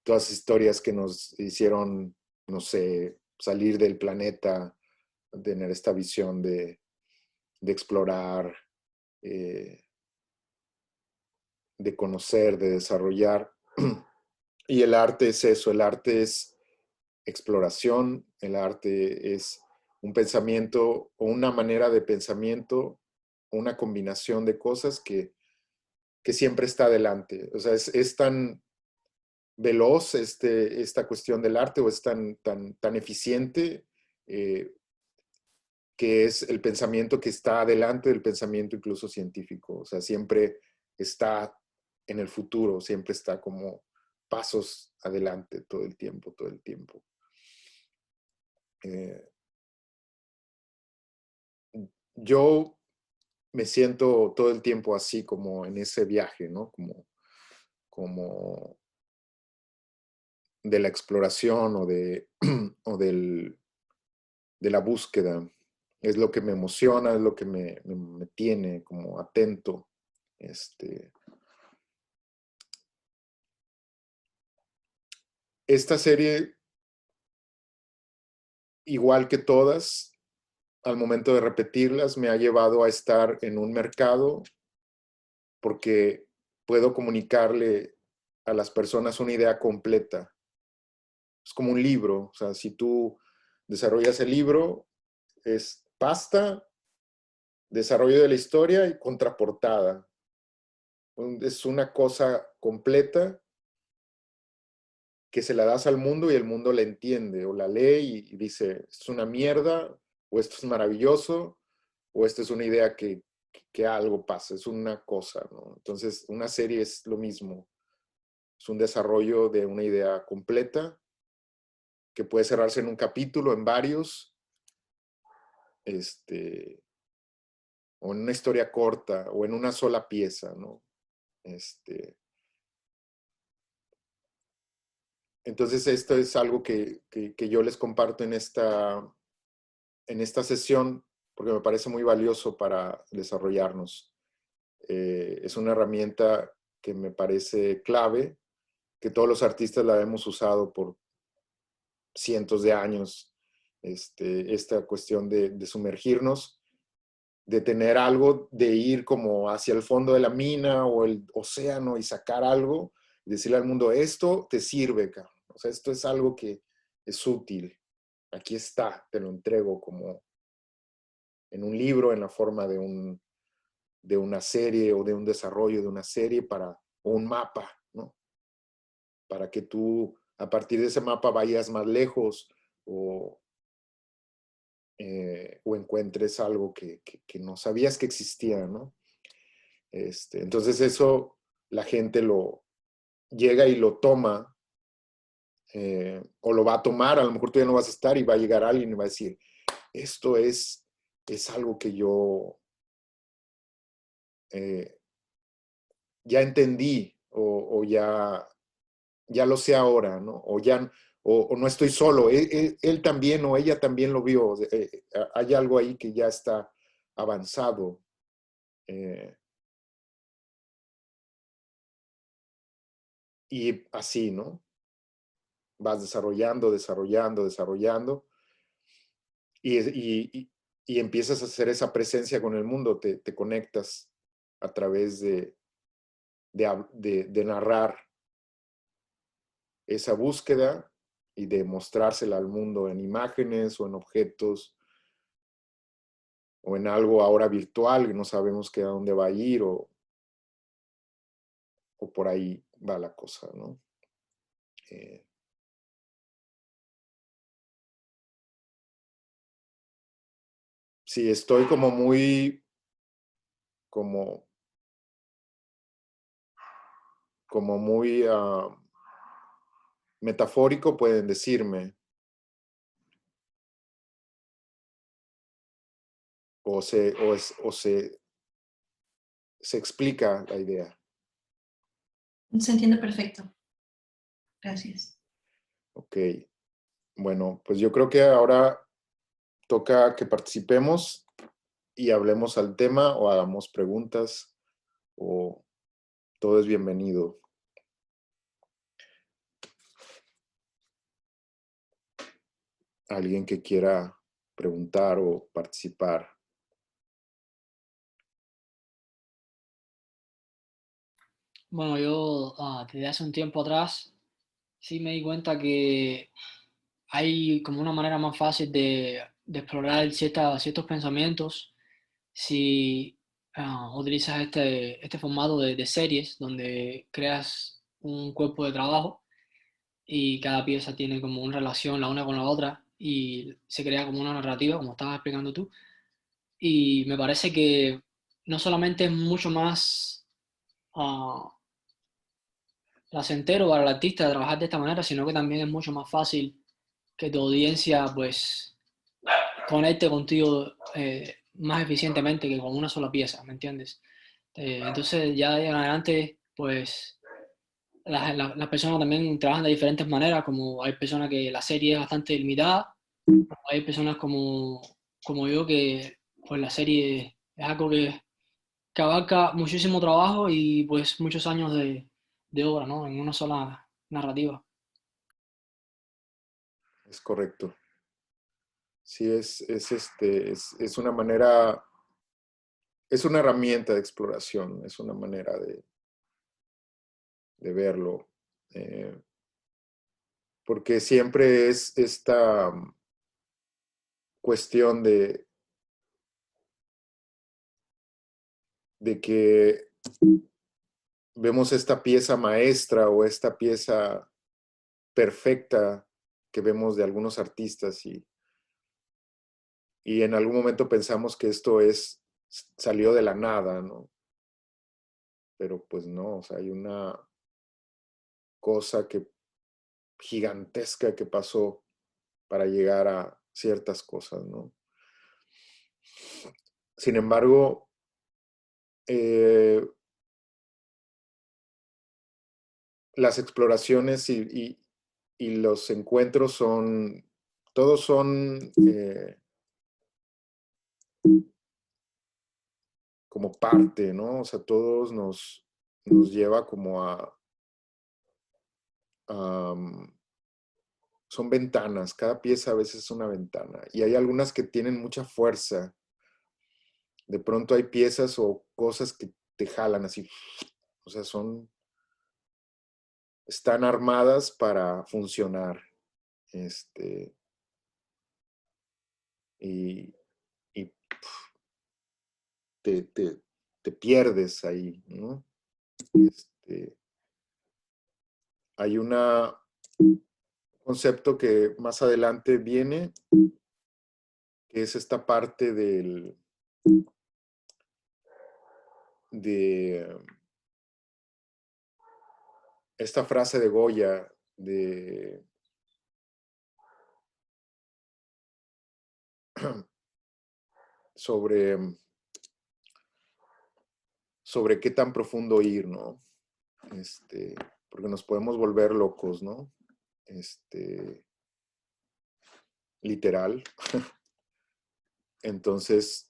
Speaker 1: todas las historias que nos hicieron, no sé, salir del planeta, tener esta visión de explorar, de conocer, de desarrollar. Y el arte es eso, el arte es exploración, el arte es un pensamiento o una manera de pensamiento, una combinación de cosas que siempre está adelante. O sea, es tan veloz esta cuestión del arte, o es tan eficiente, que es el pensamiento que está adelante del pensamiento incluso científico. O sea, siempre está en el futuro, siempre está como pasos adelante todo el tiempo, todo el tiempo. Yo me siento todo el tiempo así, como en ese viaje, ¿no? Como de la exploración o de la búsqueda. Es lo que me emociona, es lo que me tiene como atento. Esta serie, igual que todas, al momento de repetirlas, me ha llevado a estar en un mercado porque puedo comunicarle a las personas una idea completa. Es como un libro. O sea, si tú desarrollas el libro, es pasta, desarrollo de la historia y contraportada. Es una cosa completa que se la das al mundo y el mundo la entiende o la lee y dice, esto es una mierda, o esto es maravilloso, o esto es una idea que algo pasa, es una cosa, ¿no? Entonces, una serie es lo mismo. Es un desarrollo de una idea completa que puede cerrarse en un capítulo, en varios, o en una historia corta, o en una sola pieza, ¿no? Entonces, esto es algo que yo les comparto en esta sesión, porque me parece muy valioso para desarrollarnos. Es una herramienta que me parece clave, que todos los artistas la hemos usado por cientos de años. Esta cuestión de sumergirnos, de tener algo, de ir como hacia el fondo de la mina o el océano y sacar algo, y decirle al mundo, esto te sirve, cabrón. O sea, esto es algo que es útil. Aquí está, te lo entrego como en un libro, en la forma de una serie o de un desarrollo de una serie o un mapa, ¿no? Para que tú a partir de ese mapa vayas más lejos o encuentres algo que no sabías que existía, ¿no? Entonces eso la gente lo llega y lo toma, o lo va a tomar, a lo mejor tú ya no vas a estar y va a llegar alguien y va a decir, esto es algo que yo ya entendí o ya lo sé ahora, ¿no? O no estoy solo, él también o ella también lo vio. Hay algo ahí que ya está avanzado. Y así, ¿no? Vas desarrollando, desarrollando, desarrollando y empiezas a hacer esa presencia con el mundo, te conectas a través de narrar esa búsqueda y de mostrársela al mundo en imágenes o en objetos o en algo ahora virtual que no sabemos a dónde va a ir o por ahí va la cosa, ¿no? Sí, estoy como muy, como muy metafórico, pueden decirme, o se explica la idea.
Speaker 3: Se entiende perfecto. Gracias.
Speaker 1: Ok. Bueno, pues yo creo que ahora toca que participemos y hablemos al tema o hagamos preguntas o todo es bienvenido. Alguien que quiera preguntar o participar.
Speaker 2: Bueno, yo desde hace un tiempo atrás sí me di cuenta que hay como una manera más fácil de explorar ciertos pensamientos si utilizas este formato de series donde creas un cuerpo de trabajo y cada pieza tiene como una relación la una con la otra y se crea como una narrativa, como estabas explicando tú. Y me parece que no solamente es mucho más ah, placentero para el artista trabajar de esta manera, sino que también es mucho más fácil que tu audiencia pues conecte contigo más eficientemente que con una sola pieza, ¿me entiendes? Entonces ya de ahí en adelante pues las personas también trabajan de diferentes maneras, como hay personas que la serie es bastante limitada, hay personas como yo que pues la serie es algo que abarca muchísimo trabajo y pues muchos años de obra, ¿no? En una sola narrativa.
Speaker 1: Es correcto. Sí, es una manera, es una herramienta de exploración, es una manera de verlo. eh, Porque siempre es esta cuestión de que vemos esta pieza maestra o esta pieza perfecta que vemos de algunos artistas y en algún momento pensamos que salió de la nada, ¿no? Pero pues no, o sea, hay una cosa gigantesca que pasó para llegar a ciertas cosas, ¿no? Sin embargo, eh, las exploraciones y los encuentros todos son como parte, ¿no? O sea, todos nos lleva como a son ventanas, cada pieza a veces es una ventana y hay algunas que tienen mucha fuerza. De pronto hay piezas o cosas que te jalan así, o sea, están armadas para funcionar. Este, y, y te, te, te pierdes ahí, ¿no? Este, hay un concepto que más adelante viene, que es esta parte de esta frase de Goya sobre, sobre qué tan profundo ir, ¿no? Porque nos podemos volver locos, ¿no? Literal. Entonces,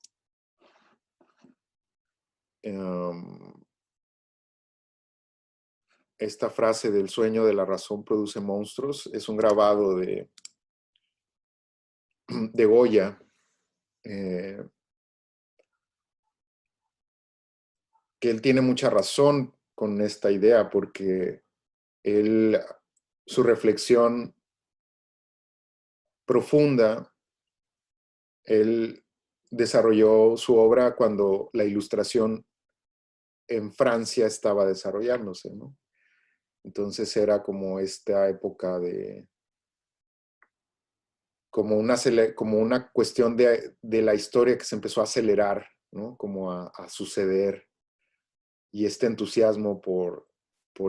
Speaker 1: esta frase del sueño de la razón produce monstruos es un grabado de Goya. Que él tiene mucha razón con esta idea porque su reflexión profunda, él desarrolló su obra cuando la ilustración en Francia estaba desarrollándose, ¿no? Entonces era como esta época como una cuestión de la historia que se empezó a acelerar, ¿no? Como a suceder. Y este entusiasmo por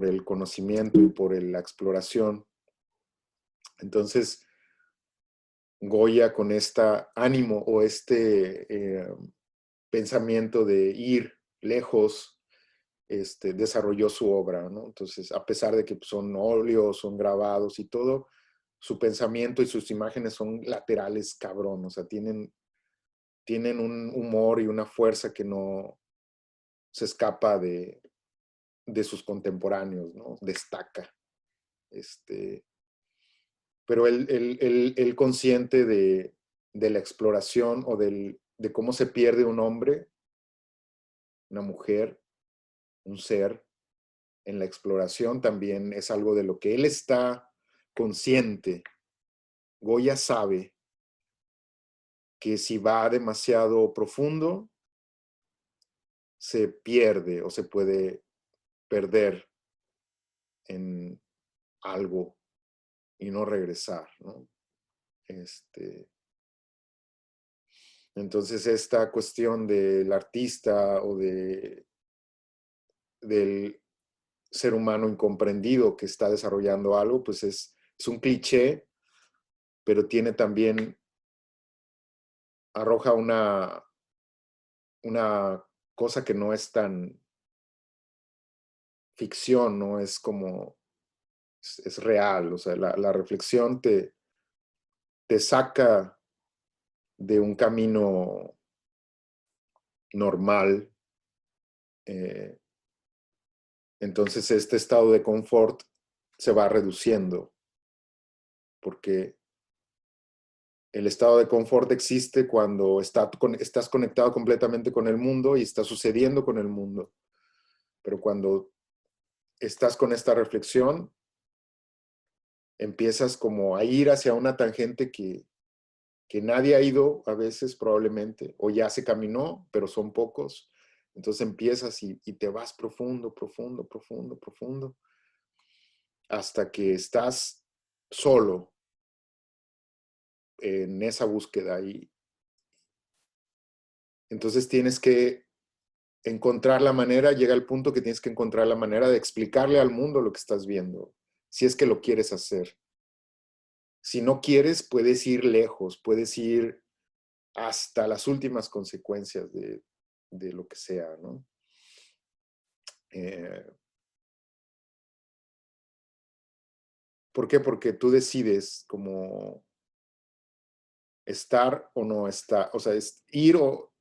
Speaker 1: el conocimiento y por la exploración. Entonces, Goya con este ánimo o pensamiento de ir lejos, desarrolló su obra, ¿no? Entonces, a pesar de que son óleos, son grabados y todo, su pensamiento y sus imágenes son laterales, cabrón. O sea, tienen un humor y una fuerza que no se escapa de sus contemporáneos, ¿no? Destaca. Pero él consciente de la exploración o de cómo se pierde un hombre, una mujer, un ser, en la exploración también es algo de lo que él está consciente. Goya sabe que si va demasiado profundo, se pierde o se puede perder en algo y no regresar, ¿no? Entonces esta cuestión del artista o del ser humano incomprendido que está desarrollando algo, pues es un cliché, pero tiene también, arroja una cosa que no es tan ficción, no es como, es real. O sea, la reflexión te saca de un camino normal. Entonces este estado de confort se va reduciendo, porque el estado de confort existe cuando estás conectado completamente con el mundo y está sucediendo con el mundo. Pero cuando estás con esta reflexión, empiezas como a ir hacia una tangente que nadie ha ido a veces probablemente, o ya se caminó, pero son pocos. Entonces empiezas y te vas profundo, profundo, profundo, profundo, hasta que estás solo en esa búsqueda. Y entonces tienes que encontrar la manera, llega el punto que tienes que encontrar la manera de explicarle al mundo lo que estás viendo, si es que lo quieres hacer. Si no quieres, puedes ir lejos, puedes ir hasta las últimas consecuencias de lo que sea, ¿no? ¿Por qué? Porque tú decides como estar o no estar, o sea, es ir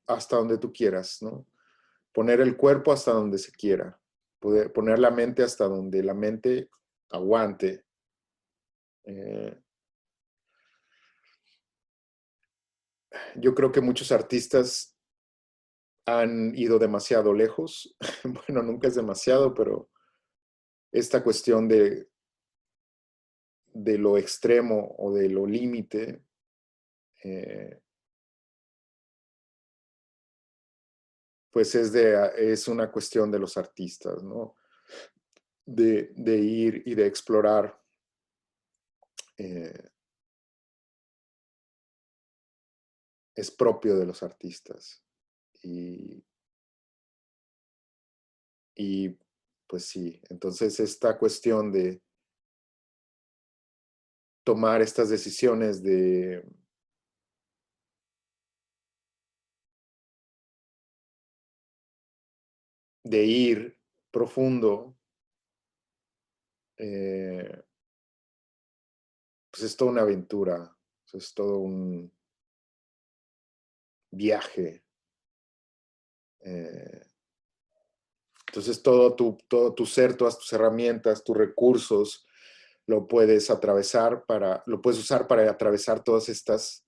Speaker 1: hasta donde tú quieras, ¿no? Poner el cuerpo hasta donde se quiera, poner la mente hasta donde la mente aguante. Yo creo que muchos artistas han ido demasiado lejos. Bueno, nunca es demasiado, pero esta cuestión de lo extremo o de lo límite, pues es una cuestión de los artistas, ¿no? De ir y de explorar es propio de los artistas. Y pues sí, entonces esta cuestión de tomar estas decisiones de ir profundo, pues es toda una aventura, es todo un viaje. Entonces todo tu ser, todas tus herramientas, tus recursos, lo puedes usar para atravesar todas estas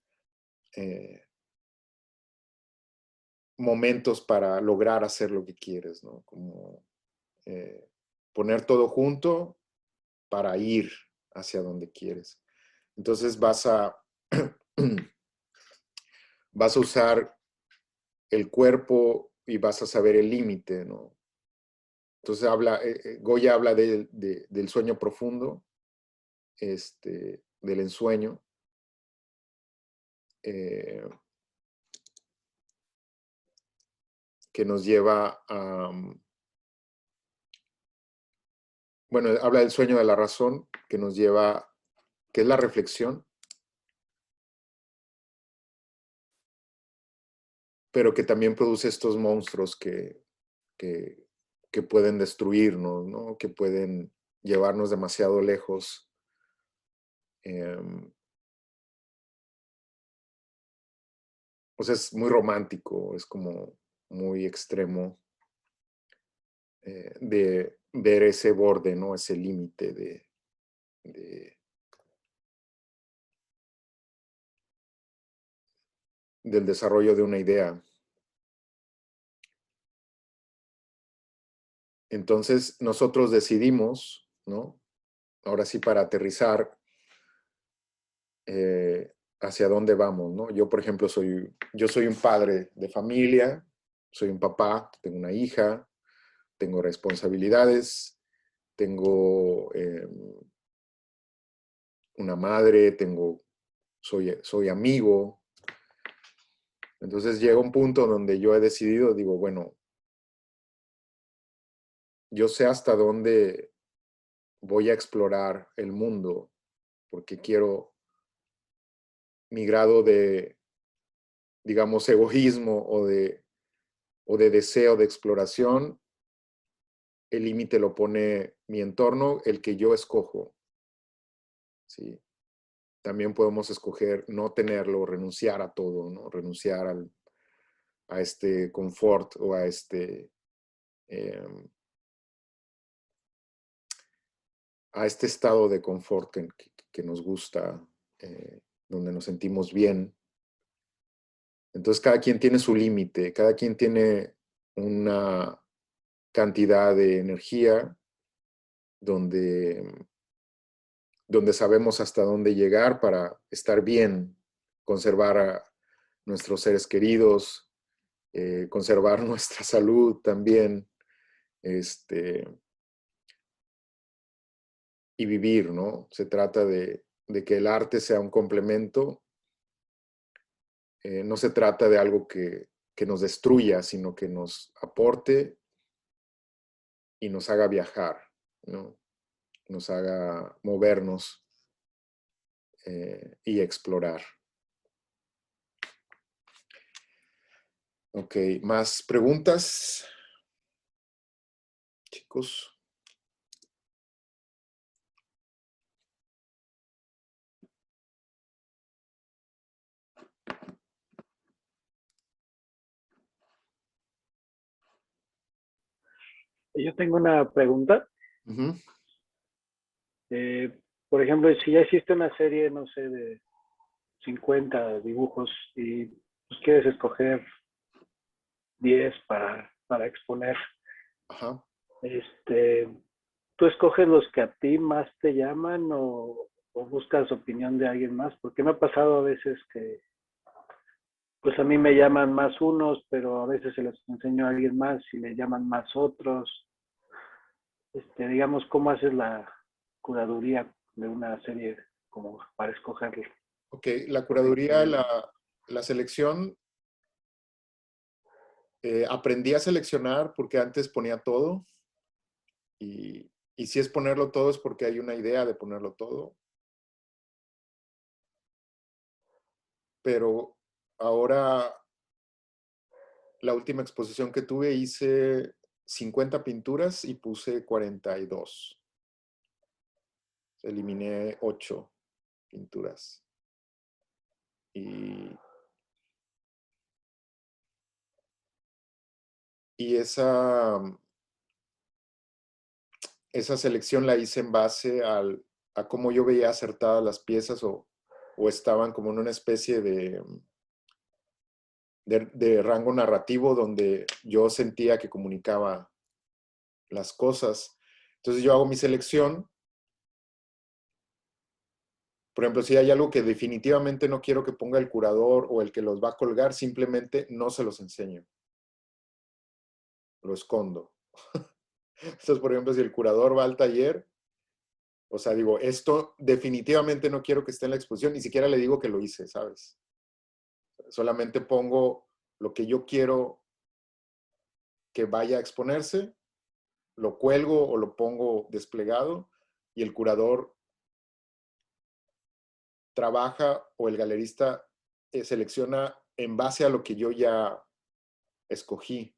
Speaker 1: momentos para lograr hacer lo que quieres, ¿no? Como poner todo junto para ir hacia donde quieres. Entonces vas a usar el cuerpo y vas a saber el límite, ¿no? Entonces Goya habla del sueño profundo, del ensueño. Que nos lleva a... Bueno, habla del sueño de la razón, que nos lleva, que es la reflexión, pero que también produce estos monstruos que pueden destruirnos, ¿no? Que pueden llevarnos demasiado lejos Pues es muy romántico, es como muy extremo de ver ese borde, ¿no? Ese límite del desarrollo de una idea. Entonces nosotros decidimos, ¿no? Ahora sí, para aterrizar hacia dónde vamos, ¿no? Yo, por ejemplo, yo soy un padre de familia, soy un papá, tengo una hija, tengo responsabilidades, tengo una madre, soy amigo. Entonces llega un punto donde yo he decidido, digo, bueno, yo sé hasta dónde voy a explorar el mundo, porque quiero mi grado de, digamos, egoísmo o de deseo de exploración, el límite lo pone mi entorno, el que yo escojo. ¿Sí? También podemos escoger no tenerlo, renunciar a todo, ¿no? Renunciar a este confort o a este estado de confort que nos gusta, donde nos sentimos bien. Entonces cada quien tiene su límite, cada quien tiene una cantidad de energía donde sabemos hasta dónde llegar para estar bien, conservar a nuestros seres queridos, conservar nuestra salud también, y vivir, ¿no? Se trata de que el arte sea un complemento, no se trata de algo que nos destruya, sino que nos aporte y nos haga viajar, ¿no? Nos haga movernos y explorar. Ok, ¿más preguntas, chicos?
Speaker 4: Yo tengo una pregunta.
Speaker 1: Uh-huh.
Speaker 4: Por ejemplo, si ya existe una serie, no sé, de 50 dibujos y pues quieres escoger 10 para exponer,
Speaker 1: Ajá.
Speaker 4: ¿tú escoges los que a ti más te llaman o buscas opinión de alguien más? Porque me ha pasado a veces que pues a mí me llaman más unos, pero a veces se los enseño a alguien más y le llaman más otros. Digamos, ¿cómo haces la curaduría de una serie como para escogerla?
Speaker 1: Ok, la curaduría, la selección, aprendí a seleccionar porque antes ponía todo y si es ponerlo todo es porque hay una idea de ponerlo todo. Pero ahora, la última exposición que tuve, hice 50 pinturas y puse 42. Eliminé 8 pinturas. Y esa selección la hice en base a cómo yo veía acertadas las piezas o estaban como en una especie de rango narrativo donde yo sentía que comunicaba las cosas. Entonces yo hago mi selección. Por ejemplo, si hay algo que definitivamente no quiero que ponga el curador o el que los va a colgar, simplemente no se los enseño. Lo escondo. Entonces, por ejemplo, si el curador va al taller, o sea, digo, esto definitivamente no quiero que esté en la exposición, ni siquiera le digo que lo hice, ¿sabes? Solamente pongo lo que yo quiero que vaya a exponerse, lo cuelgo o lo pongo desplegado y el curador trabaja o el galerista selecciona en base a lo que yo ya escogí.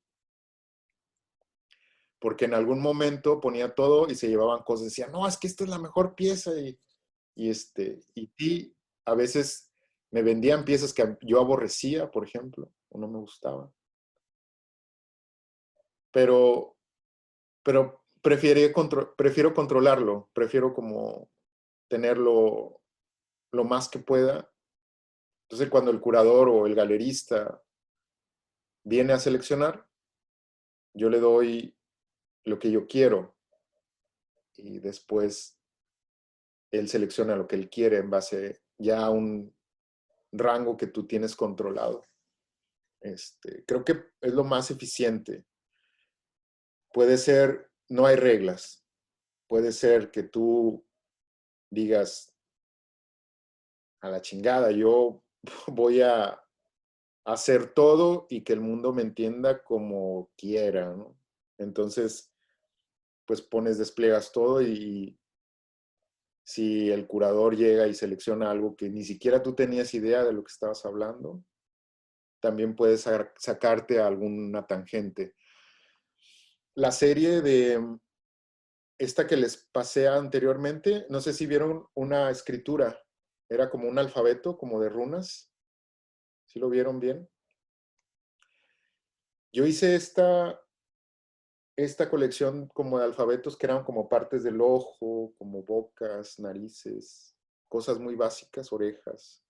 Speaker 1: Porque en algún momento ponía todo y se llevaban cosas, decían, no, es que esta es la mejor pieza y y a veces me vendían piezas que yo aborrecía, por ejemplo, o no me gustaban. Pero prefiero controlarlo, prefiero como tenerlo lo más que pueda. Entonces, cuando el curador o el galerista viene a seleccionar, yo le doy lo que yo quiero y después él selecciona lo que él quiere en base ya a un rango que tú tienes controlado. Creo que es lo más eficiente. Puede ser, no hay reglas. Puede ser que tú digas, a la chingada, yo voy a hacer todo y que el mundo me entienda como quiera, ¿no? Entonces, pues desplegas todo y si el curador llega y selecciona algo que ni siquiera tú tenías idea de lo que estabas hablando, también puedes sacarte a alguna tangente. La serie de esta que les pasé anteriormente, no sé si vieron una escritura, era como un alfabeto, como de runas. ¿Sí lo vieron bien? Yo hice esta colección como de alfabetos que eran como partes del ojo, como bocas, narices, cosas muy básicas, orejas.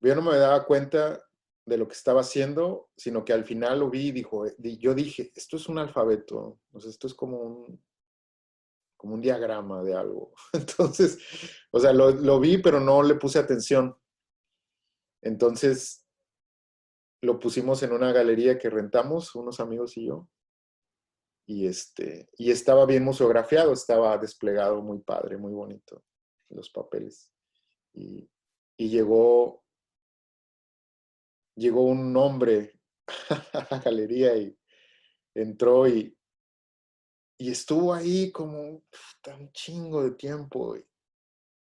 Speaker 1: Yo no me daba cuenta de lo que estaba haciendo, sino que al final lo vi y yo dije, esto es un alfabeto, o sea, esto es como un diagrama de algo. Entonces, o sea, lo vi, pero no le puse atención. Entonces, lo pusimos en una galería que rentamos, unos amigos y yo, y estaba bien museografiado, estaba desplegado muy padre, muy bonito, los papeles. Y, y llegó un hombre a la galería y entró y estuvo ahí como un chingo de tiempo. Y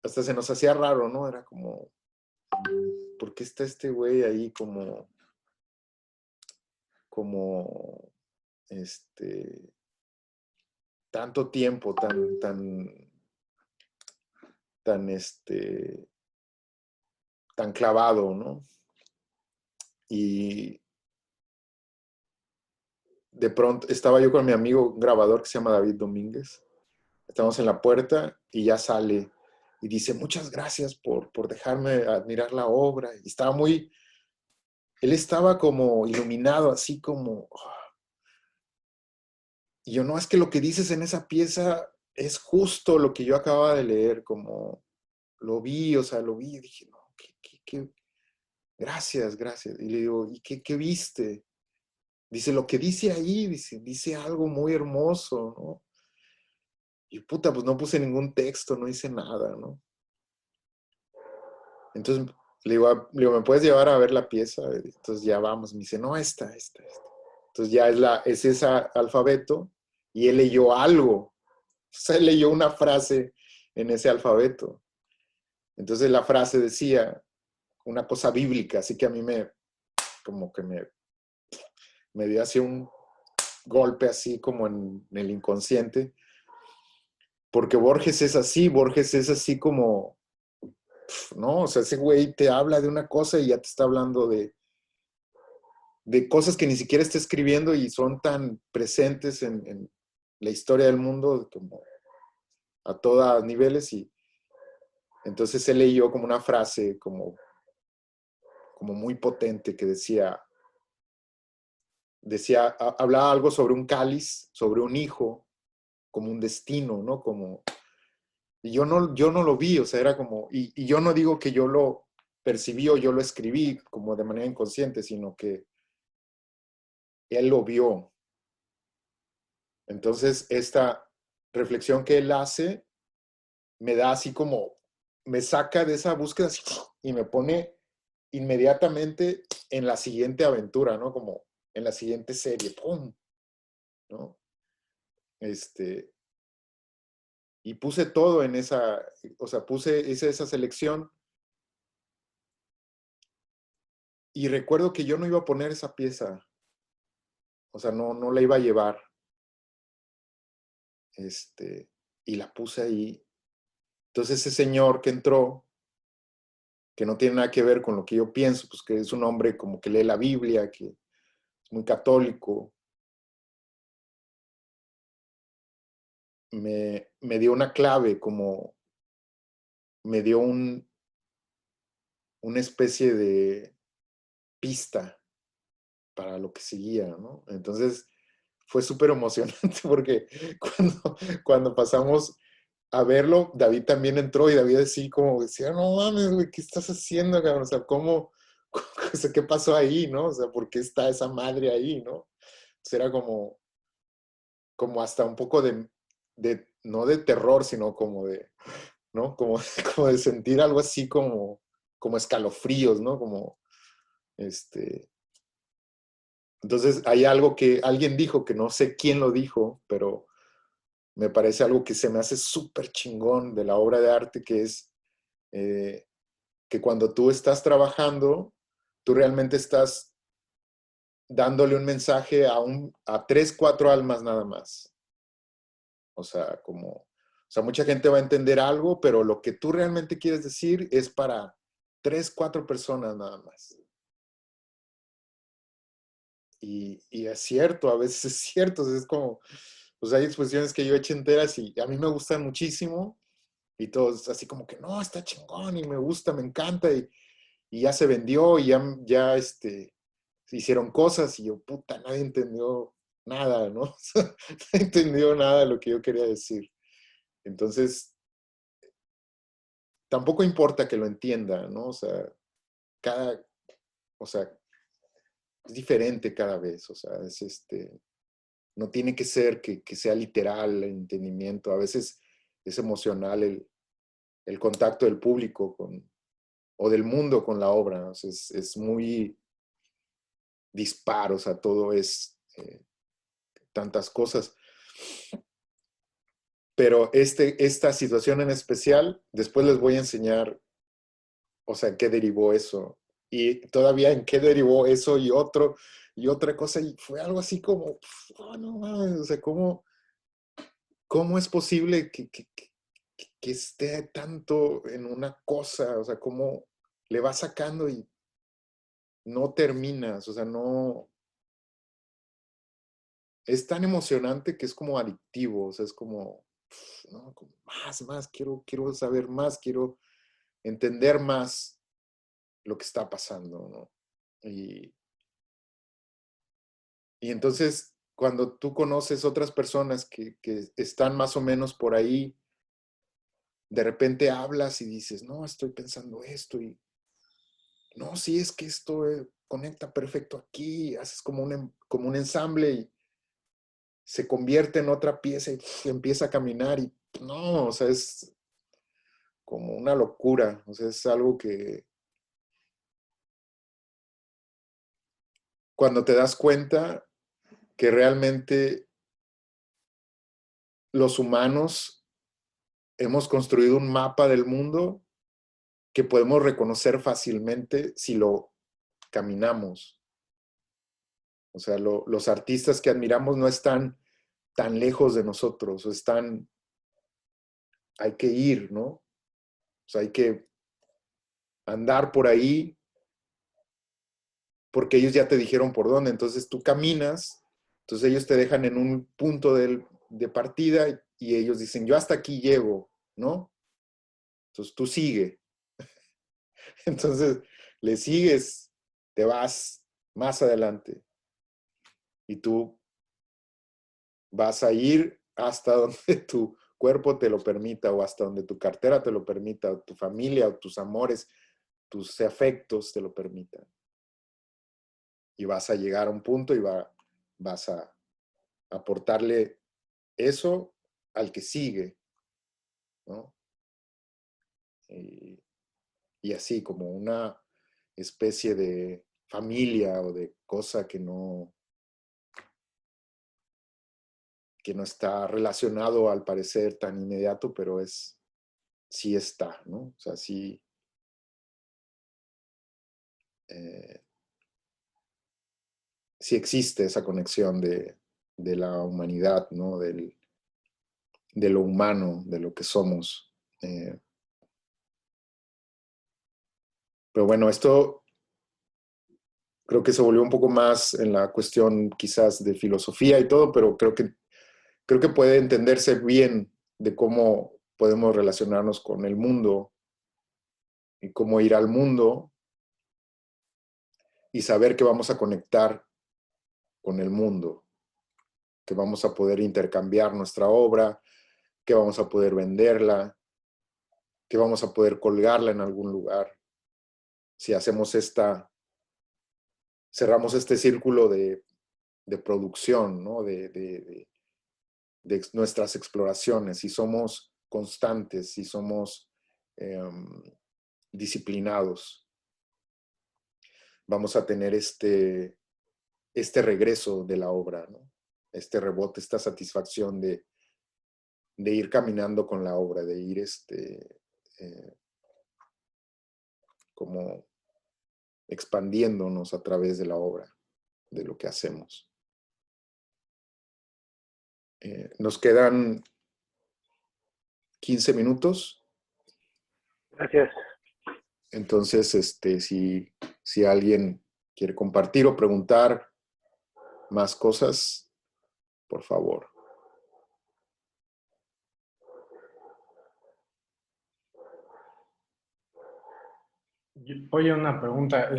Speaker 1: hasta se nos hacía raro, ¿no? Era como, ¿por qué está este güey ahí como, tanto tiempo, tan clavado, ¿no? Y de pronto estaba yo con mi amigo un grabador que se llama David Domínguez. Estamos en la puerta y ya sale y dice, muchas gracias por dejarme admirar la obra. Y él estaba como iluminado, así como, y yo, no, es que lo que dices en esa pieza es justo lo que yo acababa de leer, como lo vi, o sea, lo vi y dije, no, gracias. Y le digo, ¿y qué viste? Dice, lo que dice ahí, dice algo muy hermoso, ¿no? Y puta, pues no puse ningún texto, no hice nada, ¿no? Entonces le digo, ¿me puedes llevar a ver la pieza? Entonces ya vamos, me dice, no, esta. Entonces ya es ese alfabeto y él leyó algo. O sea, él leyó una frase en ese alfabeto. Entonces la frase decía una cosa bíblica, así que a mí como que me dio así un golpe así como en el inconsciente. Porque Borges es así como, ¿no? O sea, ese güey te habla de una cosa y ya te está hablando de cosas que ni siquiera está escribiendo y son tan presentes en la historia del mundo como a todos niveles. Y entonces él leyó como una frase como muy potente que hablaba algo sobre un cáliz, sobre un hijo, como un destino, ¿no? Y yo no lo vi, o sea, era como, y yo no digo que yo lo percibí o yo lo escribí como de manera inconsciente, sino que él lo vio. Entonces, esta reflexión que él hace me da así como, me saca de esa búsqueda así, y me pone inmediatamente en la siguiente aventura, ¿no? Como en la siguiente serie, ¡pum! ¿No? Y puse todo en esa, o sea, hice esa selección y recuerdo que yo no iba a poner esa pieza, o sea, no la iba a llevar, y la puse ahí Entonces ese señor que entró, que no tiene nada que ver con lo que yo pienso, pues que es un hombre como que lee la Biblia, que es muy católico, me dio una clave, como me dio una especie de pista para lo que seguía, ¿no? Entonces fue súper emocionante porque cuando pasamos a verlo, David también entró y David así como decía, no mames, güey, ¿qué estás haciendo, cabrón? O sea, o sea, ¿qué pasó ahí, no? O sea, ¿por qué está esa madre ahí, no? Entonces era como hasta un poco no de terror, sino como de, ¿no? Como, como de sentir algo así como escalofríos, ¿no? Como, entonces hay algo que alguien dijo, que no sé quién lo dijo, pero me parece algo que se me hace súper chingón de la obra de arte, que es eh, que cuando tú estás trabajando, tú realmente estás dándole un mensaje a 3, 4 almas nada más. O sea, mucha gente va a entender algo, pero lo que tú realmente quieres decir es para 3, 4 personas nada más. Y es cierto, a veces es cierto, es como, pues hay exposiciones que yo he hecho enteras y a mí me gustan muchísimo y todos así como que, no, está chingón y me gusta, me encanta y ya se vendió y ya se hicieron cosas y yo, puta, nadie entendió nada, ¿no? O sea, nadie entendió nada de lo que yo quería decir. Entonces, tampoco importa que lo entienda, ¿no? O sea, o sea, es diferente cada vez, o sea, no tiene que ser que sea literal el entendimiento, a veces es emocional el contacto del público o del mundo con la obra, o sea, es muy disparo, o sea, todo es tantas cosas. Pero esta situación en especial, después les voy a enseñar, o sea, en qué derivó eso. Y todavía en qué derivó eso y otra cosa. Y fue algo así como, oh, no mames, o sea, ¿cómo es posible que esté tanto en una cosa? O sea, ¿cómo le vas sacando y no terminas? O sea, no. Es tan emocionante que es como adictivo, o sea, es como, no, como más, quiero saber más, quiero entender más lo que está pasando, ¿no? Y entonces, cuando tú conoces otras personas que están más o menos por ahí, de repente hablas y dices, no, estoy pensando esto, y no, sí, es que esto conecta perfecto aquí, haces como un ensamble y se convierte en otra pieza y empieza a caminar y no, o sea, es como una locura, o sea, es algo que cuando te das cuenta que realmente los humanos hemos construido un mapa del mundo que podemos reconocer fácilmente si lo caminamos. O sea, los artistas que admiramos no están tan lejos de nosotros, hay que ir, ¿no? O sea, hay que andar por ahí porque ellos ya te dijeron por dónde. Entonces tú caminas, entonces ellos te dejan en un punto de partida y ellos dicen, yo hasta aquí llego, ¿no? Entonces tú sigue. Entonces le sigues, te vas más adelante y tú vas a ir hasta donde tu cuerpo te lo permita o hasta donde tu cartera te lo permita, o tu familia o tus amores, tus afectos te lo permitan. Y vas a llegar a un punto y vas a aportarle eso al que sigue, ¿no? Y así como una especie de familia o de cosa que no está relacionado al parecer tan inmediato, pero sí está, ¿no? O sea, sí, sí existe esa conexión de la humanidad, ¿no? De lo humano, de lo que somos. Pero bueno, esto creo que se volvió un poco más en la cuestión quizás de filosofía y todo, pero creo que puede entenderse bien de cómo podemos relacionarnos con el mundo y cómo ir al mundo y saber que vamos a conectar con el mundo, que vamos a poder intercambiar nuestra obra, que vamos a poder venderla, que vamos a poder colgarla en algún lugar. Si hacemos cerramos este círculo de producción, ¿no? De nuestras exploraciones, si somos constantes, si somos disciplinados, vamos a tener este regreso de la obra, ¿no? Este rebote, esta satisfacción de ir caminando con la obra, de ir como expandiéndonos a través de la obra, de lo que hacemos. Nos quedan 15 minutos.
Speaker 4: Gracias.
Speaker 1: Entonces, si alguien quiere compartir o preguntar más cosas, por favor.
Speaker 5: Oye, una pregunta.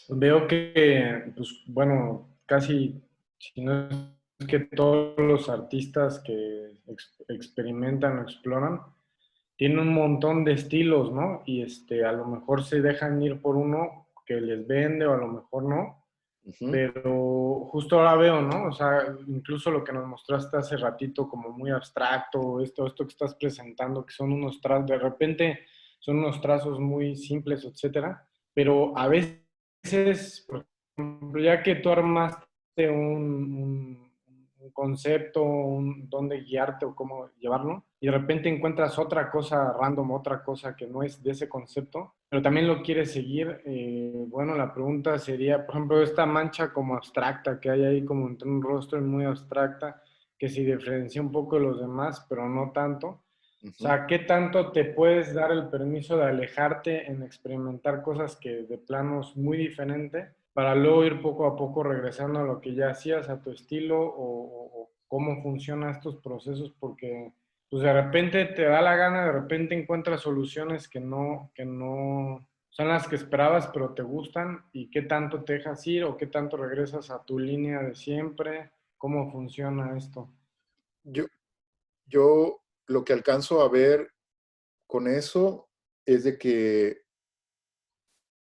Speaker 5: Veo que, pues, bueno, casi, si no es que todos los artistas que experimentan o exploran, tienen un montón de estilos, ¿no? Y a lo mejor se dejan ir por uno que les vende o a lo mejor no.
Speaker 1: Uh-huh.
Speaker 5: Pero justo ahora veo, ¿no? O sea, incluso lo que nos mostraste hace ratito como muy abstracto, esto que estás presentando, que son unos trazos, de repente son unos trazos muy simples, etcétera, pero a veces, por ejemplo, ya que tú armaste un concepto, dónde guiarte o cómo llevarlo, y de repente encuentras otra cosa random, otra cosa que no es de ese concepto, pero también lo quieres seguir, bueno, la pregunta sería, por ejemplo, esta mancha como abstracta que hay ahí como entre un rostro muy abstracta, que se diferencia un poco de los demás, pero no tanto.
Speaker 1: Uh-huh.
Speaker 5: O sea, ¿qué tanto te puedes dar el permiso de alejarte en experimentar cosas que de plano es muy diferente para luego ir poco a poco regresando a lo que ya hacías, a tu estilo o cómo funcionan estos procesos? Porque pues de repente te da la gana, de repente encuentras soluciones que no son las que esperabas, pero te gustan, y qué tanto te dejas ir o qué tanto regresas a tu línea de siempre, cómo funciona esto.
Speaker 1: Yo lo que alcanzo a ver con eso es de que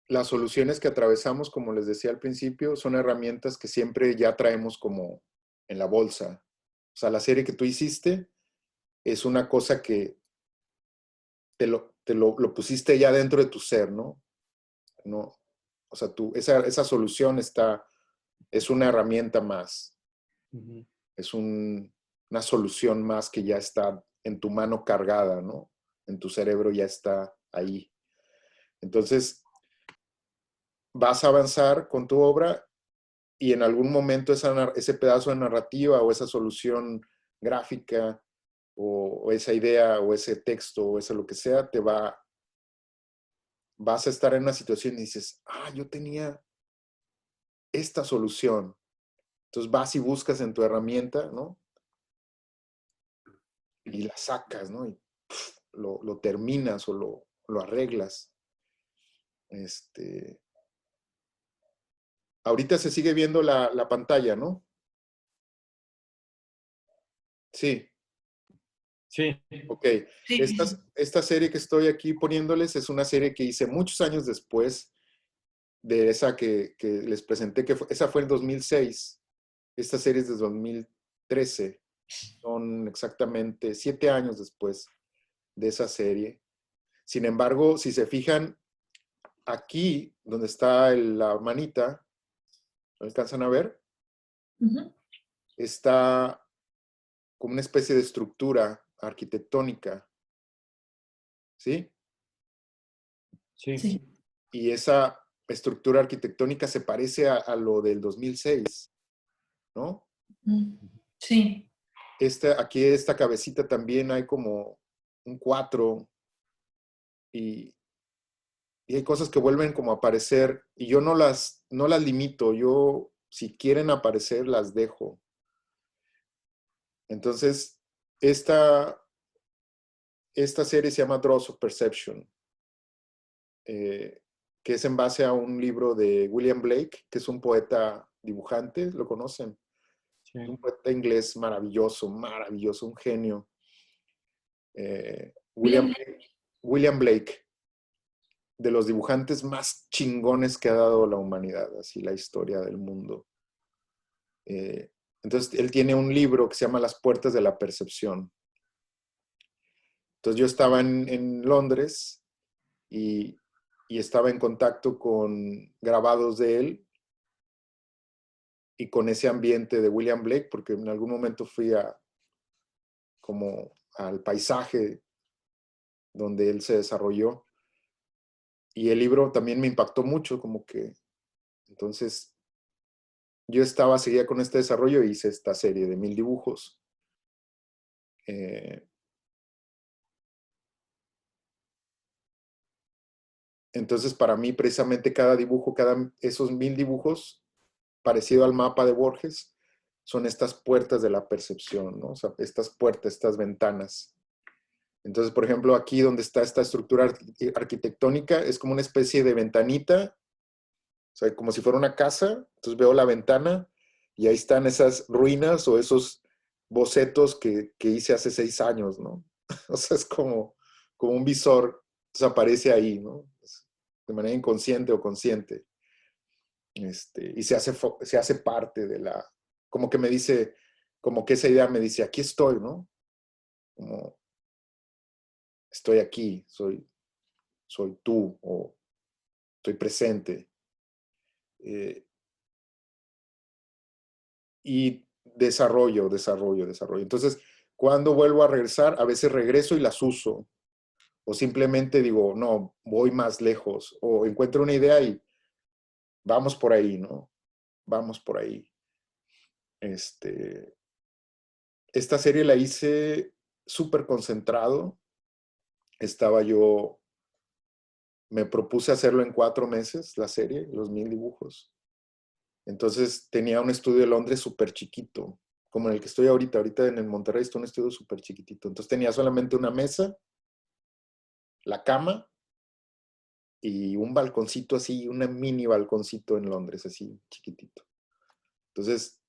Speaker 1: las soluciones que atravesamos, como les decía al principio, son herramientas que siempre ya traemos como en la bolsa. O sea, la serie que tú hiciste es una cosa que te lo pusiste ya dentro de tu ser, ¿no? ¿No? O sea, esa solución es una herramienta más.
Speaker 5: Uh-huh.
Speaker 1: Es una solución más que ya está en tu mano cargada, ¿no? En tu cerebro ya está ahí. Entonces, vas a avanzar con tu obra y en algún momento ese pedazo de narrativa o esa solución gráfica o esa idea o ese texto o eso lo que sea, vas a estar en una situación y dices, yo tenía esta solución. Entonces vas y buscas en tu herramienta, ¿no? Y la sacas, ¿no? Y lo terminas o lo arreglas. Ahorita se sigue viendo la pantalla, ¿no? Sí.
Speaker 5: Sí.
Speaker 1: Ok.
Speaker 3: Sí.
Speaker 1: Esta serie que estoy aquí poniéndoles es una serie que hice muchos años después de esa que les presenté, esa fue en 2006. Esta serie es de 2013. Son exactamente 7 años después de esa serie. Sin embargo, si se fijan, aquí donde está la manita, ¿lo alcanzan a ver?
Speaker 3: Uh-huh.
Speaker 1: Está como una especie de estructura arquitectónica. ¿Sí?
Speaker 5: Sí.
Speaker 3: Sí.
Speaker 1: Y esa estructura arquitectónica se parece a lo del 2006, ¿no?
Speaker 3: Sí.
Speaker 1: Aquí esta cabecita también hay como un 4 y y hay cosas que vuelven como a aparecer y yo no las limito, yo si quieren aparecer las dejo. Entonces, esta serie se llama Draws of Perception, que es en base a un libro de William Blake, que es un poeta dibujante, ¿lo conocen?
Speaker 5: Sí.
Speaker 1: Un poeta inglés maravilloso, maravilloso, un genio. William Blake, de los dibujantes más chingones que ha dado la humanidad, así la historia del mundo. Entonces, él tiene un libro que se llama Las Puertas de la Percepción. Entonces, yo estaba en Londres y estaba en contacto con grabados de él y con ese ambiente de William Blake, porque en algún momento fui como al paisaje donde él se desarrolló. Y el libro también me impactó mucho, como que entonces yo seguía con este desarrollo e hice esta serie de 1000 dibujos. Entonces para mí precisamente cada dibujo, esos 1000 dibujos, parecido al mapa de Borges, son estas puertas de la percepción, ¿no? O sea, estas puertas, estas ventanas. Entonces, por ejemplo, aquí donde está esta estructura arquitectónica, es como una especie de ventanita, o sea, como si fuera una casa. Entonces veo la ventana y ahí están esas ruinas o esos bocetos que hice hace 6 años, ¿no? O sea, es como un visor, entonces aparece ahí, ¿no? De manera inconsciente o consciente. Y se hace parte de como que me dice, como que esa idea me dice, aquí estoy, ¿no? Como, estoy aquí, soy tú, o estoy presente. Y desarrollo. Entonces, cuando vuelvo a regresar, a veces regreso y las uso. O simplemente digo, no, voy más lejos. O encuentro una idea y vamos por ahí, ¿no? Vamos por ahí. Esta serie la hice súper concentrado. Me propuse hacerlo en 4 meses, la serie, los 1000 dibujos. Entonces tenía un estudio de Londres súper chiquito, como en el que estoy ahorita. Ahorita en el Monterrey está un estudio súper chiquitito. Entonces tenía solamente una mesa, la cama y un balconcito así, un mini balconcito en Londres, así chiquitito. Entonces,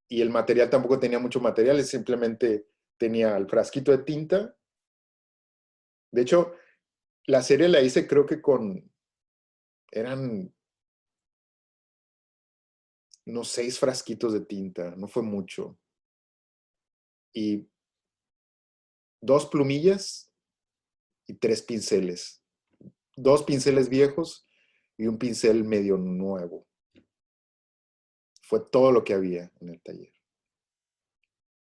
Speaker 1: y el material tampoco tenía mucho material, simplemente tenía el frasquito de tinta. De hecho, la serie la hice creo que eran unos 6 frasquitos de tinta, no fue mucho. Y 2 plumillas y 3 pinceles. 2 pinceles viejos y un pincel medio nuevo. Fue todo lo que había en el taller.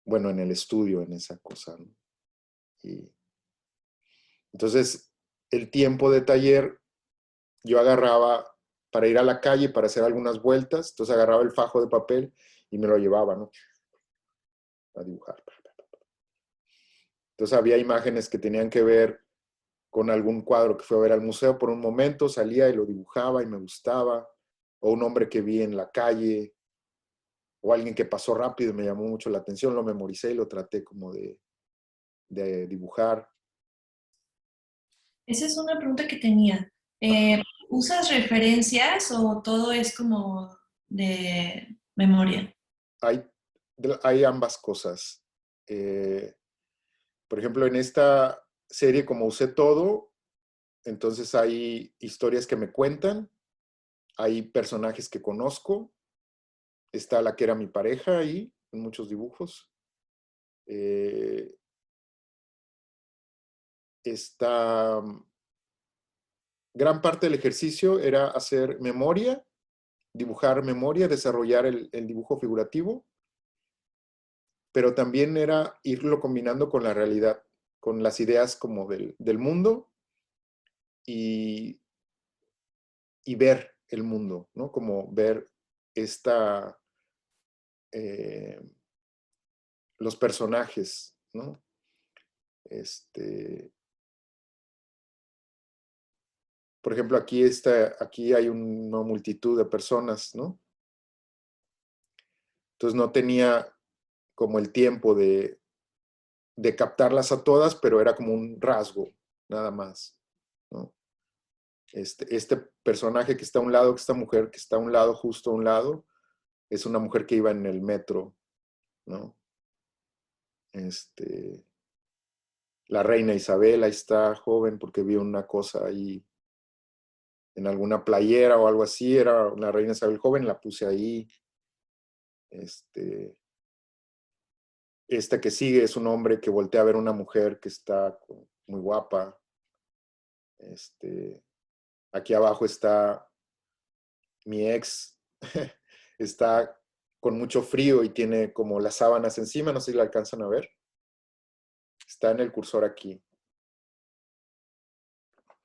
Speaker 1: Bueno, en el estudio, en esa cosa, ¿no? Y entonces, el tiempo de taller, yo agarraba para ir a la calle, para hacer algunas vueltas, entonces agarraba el fajo de papel y me lo llevaba, ¿no? A dibujar. Entonces había imágenes que tenían que ver con algún cuadro que fui a ver al museo por un momento, salía y lo dibujaba y me gustaba, o un hombre que vi en la calle, o alguien que pasó rápido y me llamó mucho la atención, lo memoricé y lo traté como de dibujar.
Speaker 3: Esa es una pregunta que tenía. ¿Usas referencias o todo es como de memoria?
Speaker 1: Hay ambas cosas. Por ejemplo, en esta serie, como usé todo, entonces hay historias que me cuentan, hay personajes que conozco, está la que era mi pareja ahí, en muchos dibujos. Gran parte del ejercicio era hacer memoria, dibujar memoria, desarrollar el dibujo figurativo, pero también era irlo combinando con la realidad, con las ideas como del mundo y ver el mundo, ¿no? Como ver eh, los personajes, ¿no? por ejemplo, aquí hay una multitud de personas, ¿no? Entonces no tenía como el tiempo de captarlas a todas, pero era como un rasgo, nada más, ¿no? Este personaje que está a un lado, que esta mujer que está a un lado, justo a un lado, es una mujer que iba en el metro, ¿no? La reina Isabel, ahí está, joven, porque vi una cosa ahí en alguna playera o algo así, era la reina Isabel joven, la puse ahí. Esta que sigue es un hombre que voltea a ver a una mujer que está muy guapa. Aquí abajo está mi ex, está con mucho frío y tiene como las sábanas encima, no sé si la alcanzan a ver. Está en el cursor aquí.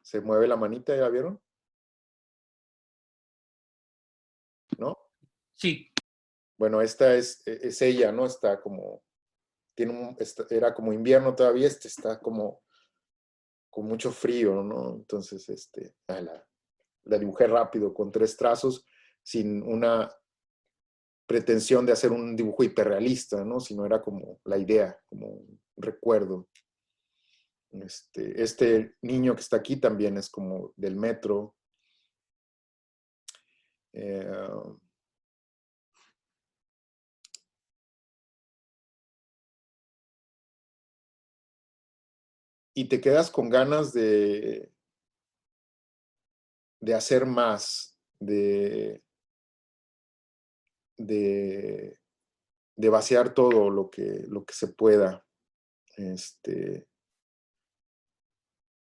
Speaker 1: Se mueve la manita, ¿ya la vieron? ¿No?
Speaker 2: Sí.
Speaker 1: Bueno, esta es ella, ¿no? Está como, era como invierno todavía, está como con mucho frío, ¿no? Entonces, la dibujé rápido con 3 trazos, sin una pretensión de hacer un dibujo hiperrealista, ¿no? Sino era como la idea, como un recuerdo. Este niño que está aquí también es como del metro. Y te quedas con ganas de hacer más, de vaciar todo lo que se pueda.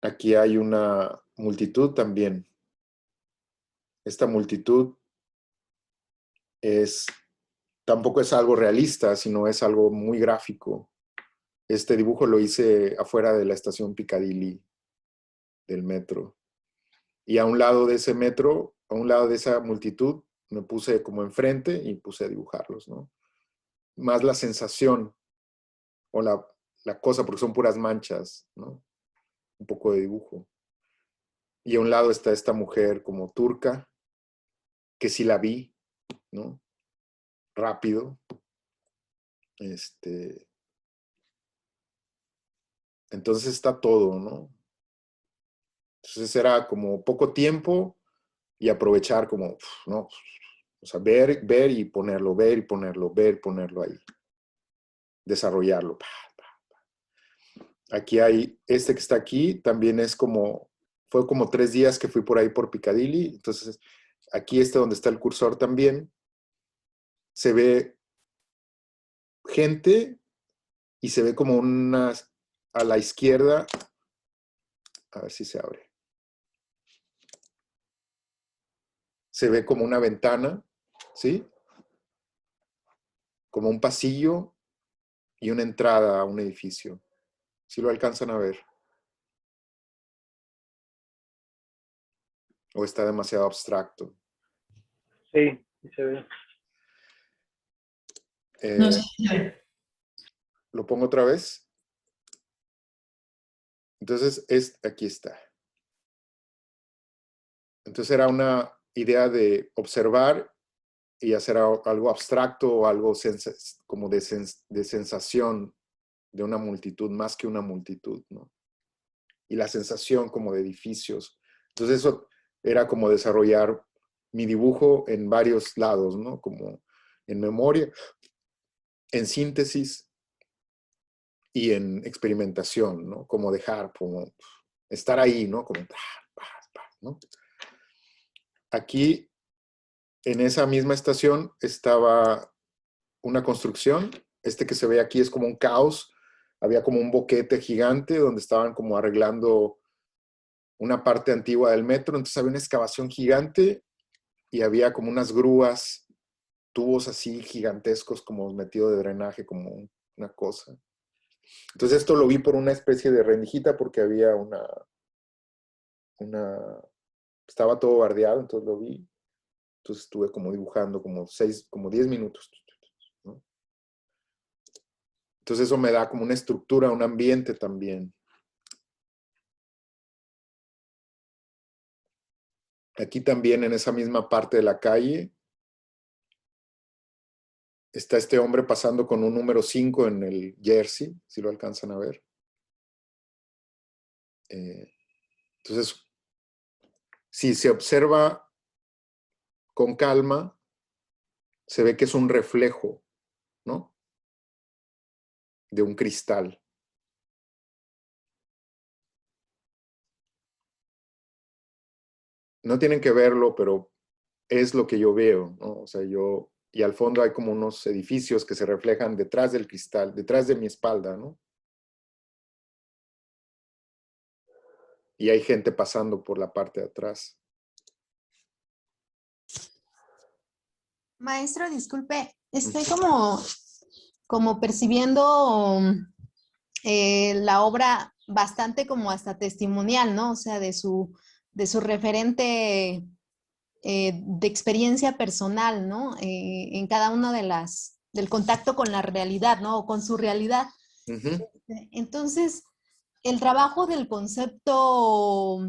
Speaker 1: Aquí hay una multitud también. Esta multitud tampoco es algo realista, sino es algo muy gráfico. Este dibujo lo hice afuera de la estación Piccadilly del metro. Y a un lado de ese metro, a un lado de esa multitud, me puse como enfrente y puse a dibujarlos, ¿no? Más la sensación o la cosa, porque son puras manchas, ¿no? Un poco de dibujo. Y a un lado está esta mujer como turca, que sí la vi, ¿no? Rápido. Entonces está todo, ¿no? Entonces era como poco tiempo y aprovechar como, ¿no? O sea, ver y ponerlo, ver y ponerlo, ver y ponerlo ahí. Desarrollarlo. Aquí hay, que está aquí, también fue como 3 días que fui por ahí por Piccadilly. Entonces, aquí donde está el cursor también, se ve gente y se ve como a la izquierda, a ver si se abre. Se ve como una ventana, ¿sí? Como un pasillo y una entrada a un edificio. ¿Sí lo alcanzan a ver? ¿O está demasiado abstracto?
Speaker 4: Sí, se ve.
Speaker 3: No sé si se ve.
Speaker 1: ¿Lo pongo otra vez? Entonces, aquí está. Entonces era una idea de observar y hacer algo abstracto o algo como de sensación de una multitud, más que una multitud, ¿no? Y la sensación como de edificios. Entonces eso era como desarrollar mi dibujo en varios lados, ¿no? Como en memoria, en síntesis y en experimentación, ¿no? Como dejar, como estar ahí, ¿no? Como, ¿no? Aquí, en esa misma estación, estaba una construcción. Que se ve aquí es como un caos. Había como un boquete gigante donde estaban como arreglando una parte antigua del metro. Entonces había una excavación gigante y había como unas grúas, tubos así gigantescos como metido de drenaje, como una cosa. Entonces esto lo vi por una especie de rendijita porque había estaba todo bardeado, entonces lo vi. Entonces estuve como dibujando como 10 minutos, ¿no? Entonces eso me da como una estructura, un ambiente también. Aquí también en esa misma parte de la calle está este hombre pasando con un número 5 en el jersey, si lo alcanzan a ver. Entonces, si se observa con calma, se ve que es un reflejo, ¿no? De un cristal. No tienen que verlo, pero es lo que yo veo, ¿no? O sea, y al fondo hay como unos edificios que se reflejan detrás del cristal, detrás de mi espalda, ¿no? Y hay gente pasando por la parte de atrás.
Speaker 6: Maestro, disculpe, estoy como percibiendo la obra bastante como hasta testimonial, ¿no? O sea, de su referente de experiencia personal, ¿no? En cada una del contacto con la realidad, ¿no? O con su realidad.
Speaker 1: Ujú.
Speaker 6: Entonces, el trabajo del concepto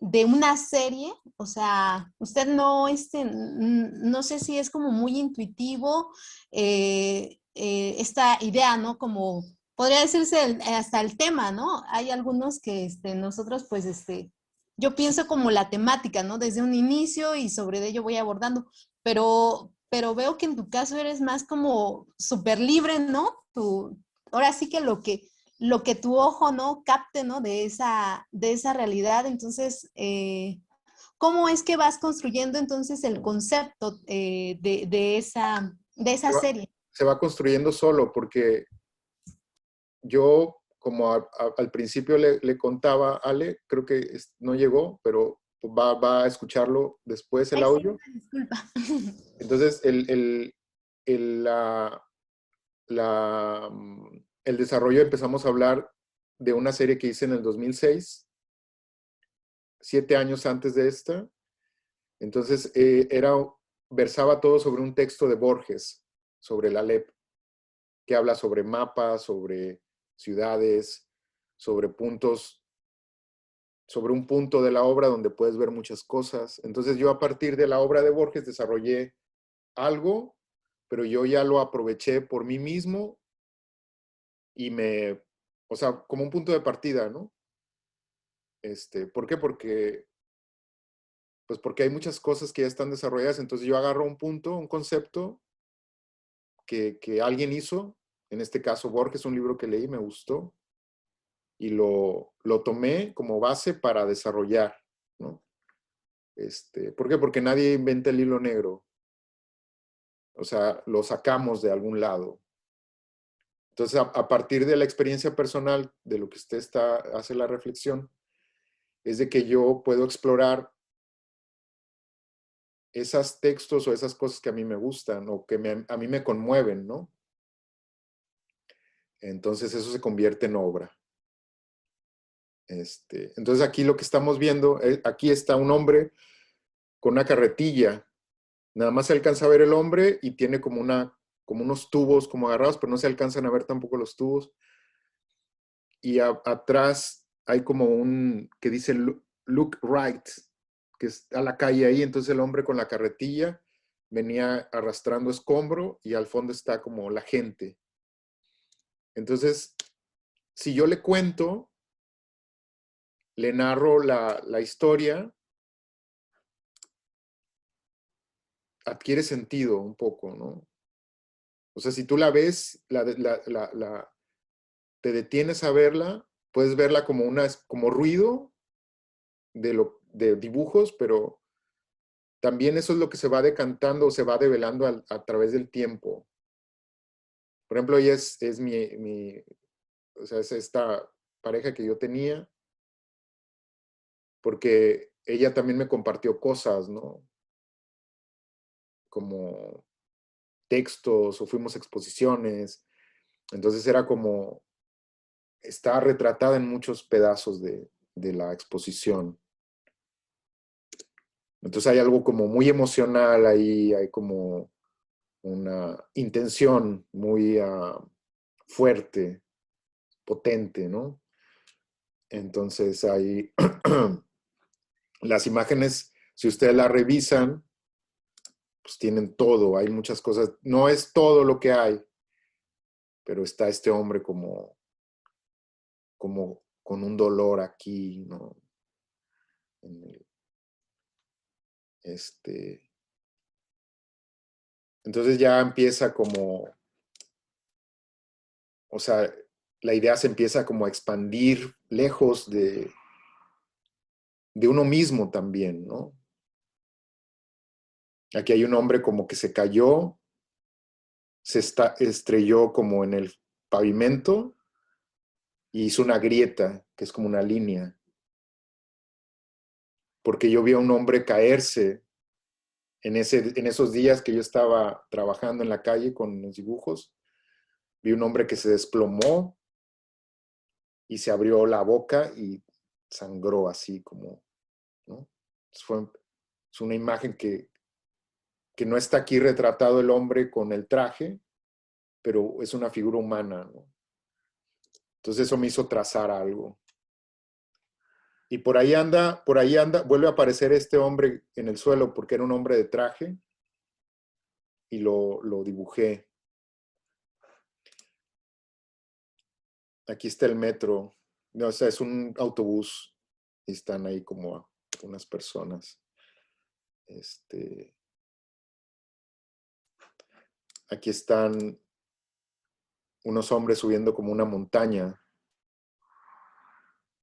Speaker 6: de una serie, o sea, usted no, no sé si es como muy intuitivo esta idea, ¿no? Como podría decirse hasta el tema, ¿no? Hay algunos que nosotros, pues, yo pienso como la temática, ¿no? Desde un inicio y sobre ello voy abordando, pero veo que en tu caso eres más como súper libre, ¿no? Ahora sí que lo que tu ojo no capte, ¿no? De esa realidad. Entonces, ¿cómo es que vas construyendo entonces el concepto de esa serie?
Speaker 1: Se va construyendo solo porque yo, como al principio le contaba a Ale, creo que no llegó, pero va a escucharlo después el
Speaker 6: Ay, sí,
Speaker 1: audio.
Speaker 6: una disculpa.
Speaker 1: Entonces, el, la- el desarrollo empezamos a hablar de una serie que hice en el 2006, 7 años antes de esta. Entonces, versaba todo sobre un texto de Borges, sobre el Aleph, que habla sobre mapas, sobre ciudades, sobre puntos, sobre un punto de la obra donde puedes ver muchas cosas. Entonces yo a partir de la obra de Borges desarrollé algo, pero yo ya lo aproveché por mí mismo y o sea, como un punto de partida, ¿no? ¿Por qué? Porque hay muchas cosas que ya están desarrolladas, entonces yo agarro un punto, un concepto que alguien hizo, en este caso Borges, un libro que leí, me gustó, y lo tomé como base para desarrollar, ¿no? ¿Por qué? Porque nadie inventa el hilo negro. O sea, lo sacamos de algún lado. Entonces, a partir de la experiencia personal, de lo que usted hace la reflexión, es de que yo puedo explorar esos textos o esas cosas que a mí me gustan o que a mí me conmueven, ¿no? Entonces, eso se convierte en obra. Entonces, aquí lo que estamos viendo, aquí está un hombre con una carretilla. Nada más se alcanza a ver el hombre y tiene como unos tubos como agarrados, pero no se alcanzan a ver tampoco los tubos. Y atrás hay como que dice Look Right, que está a la calle ahí. Entonces el hombre con la carretilla venía arrastrando escombro y al fondo está como la gente. Entonces, si yo le cuento, le narro la historia, adquiere sentido un poco, ¿no? O sea, si tú la ves, te detienes a verla, puedes verla como ruido de dibujos, pero también eso es lo que se va decantando o se va develando a través del tiempo. Por ejemplo, ella es o sea, es esta pareja que yo tenía, porque ella también me compartió cosas, ¿no? Como textos o fuimos a exposiciones. Entonces era como, está retratada en muchos pedazos de la exposición. Entonces hay algo como muy emocional ahí, hay como una intención muy fuerte, potente, ¿no? Entonces ahí las imágenes Si ustedes la revisan, pues tienen todo, hay muchas cosas. No es todo lo que hay, pero está este hombre como con un dolor aquí, ¿no? Entonces ya empieza como, o sea, la idea se empieza como a expandir lejos de uno mismo también, ¿no? Aquí hay un hombre como que se cayó, estrelló como en el pavimento y hizo una grieta, que es como una línea. Porque yo vi a un hombre caerse en esos días que yo estaba trabajando en la calle con los dibujos. Vi un hombre que se desplomó y se abrió la boca y sangró así como, ¿no? Es una imagen que no está aquí retratado el hombre con el traje, pero es una figura humana, ¿no? Entonces eso me hizo trazar algo. Y por ahí anda, vuelve a aparecer este hombre en el suelo porque era un hombre de traje y lo dibujé. Aquí está el metro, no, o sea, es un autobús y están ahí como unas personas. Aquí están unos hombres subiendo como una montaña,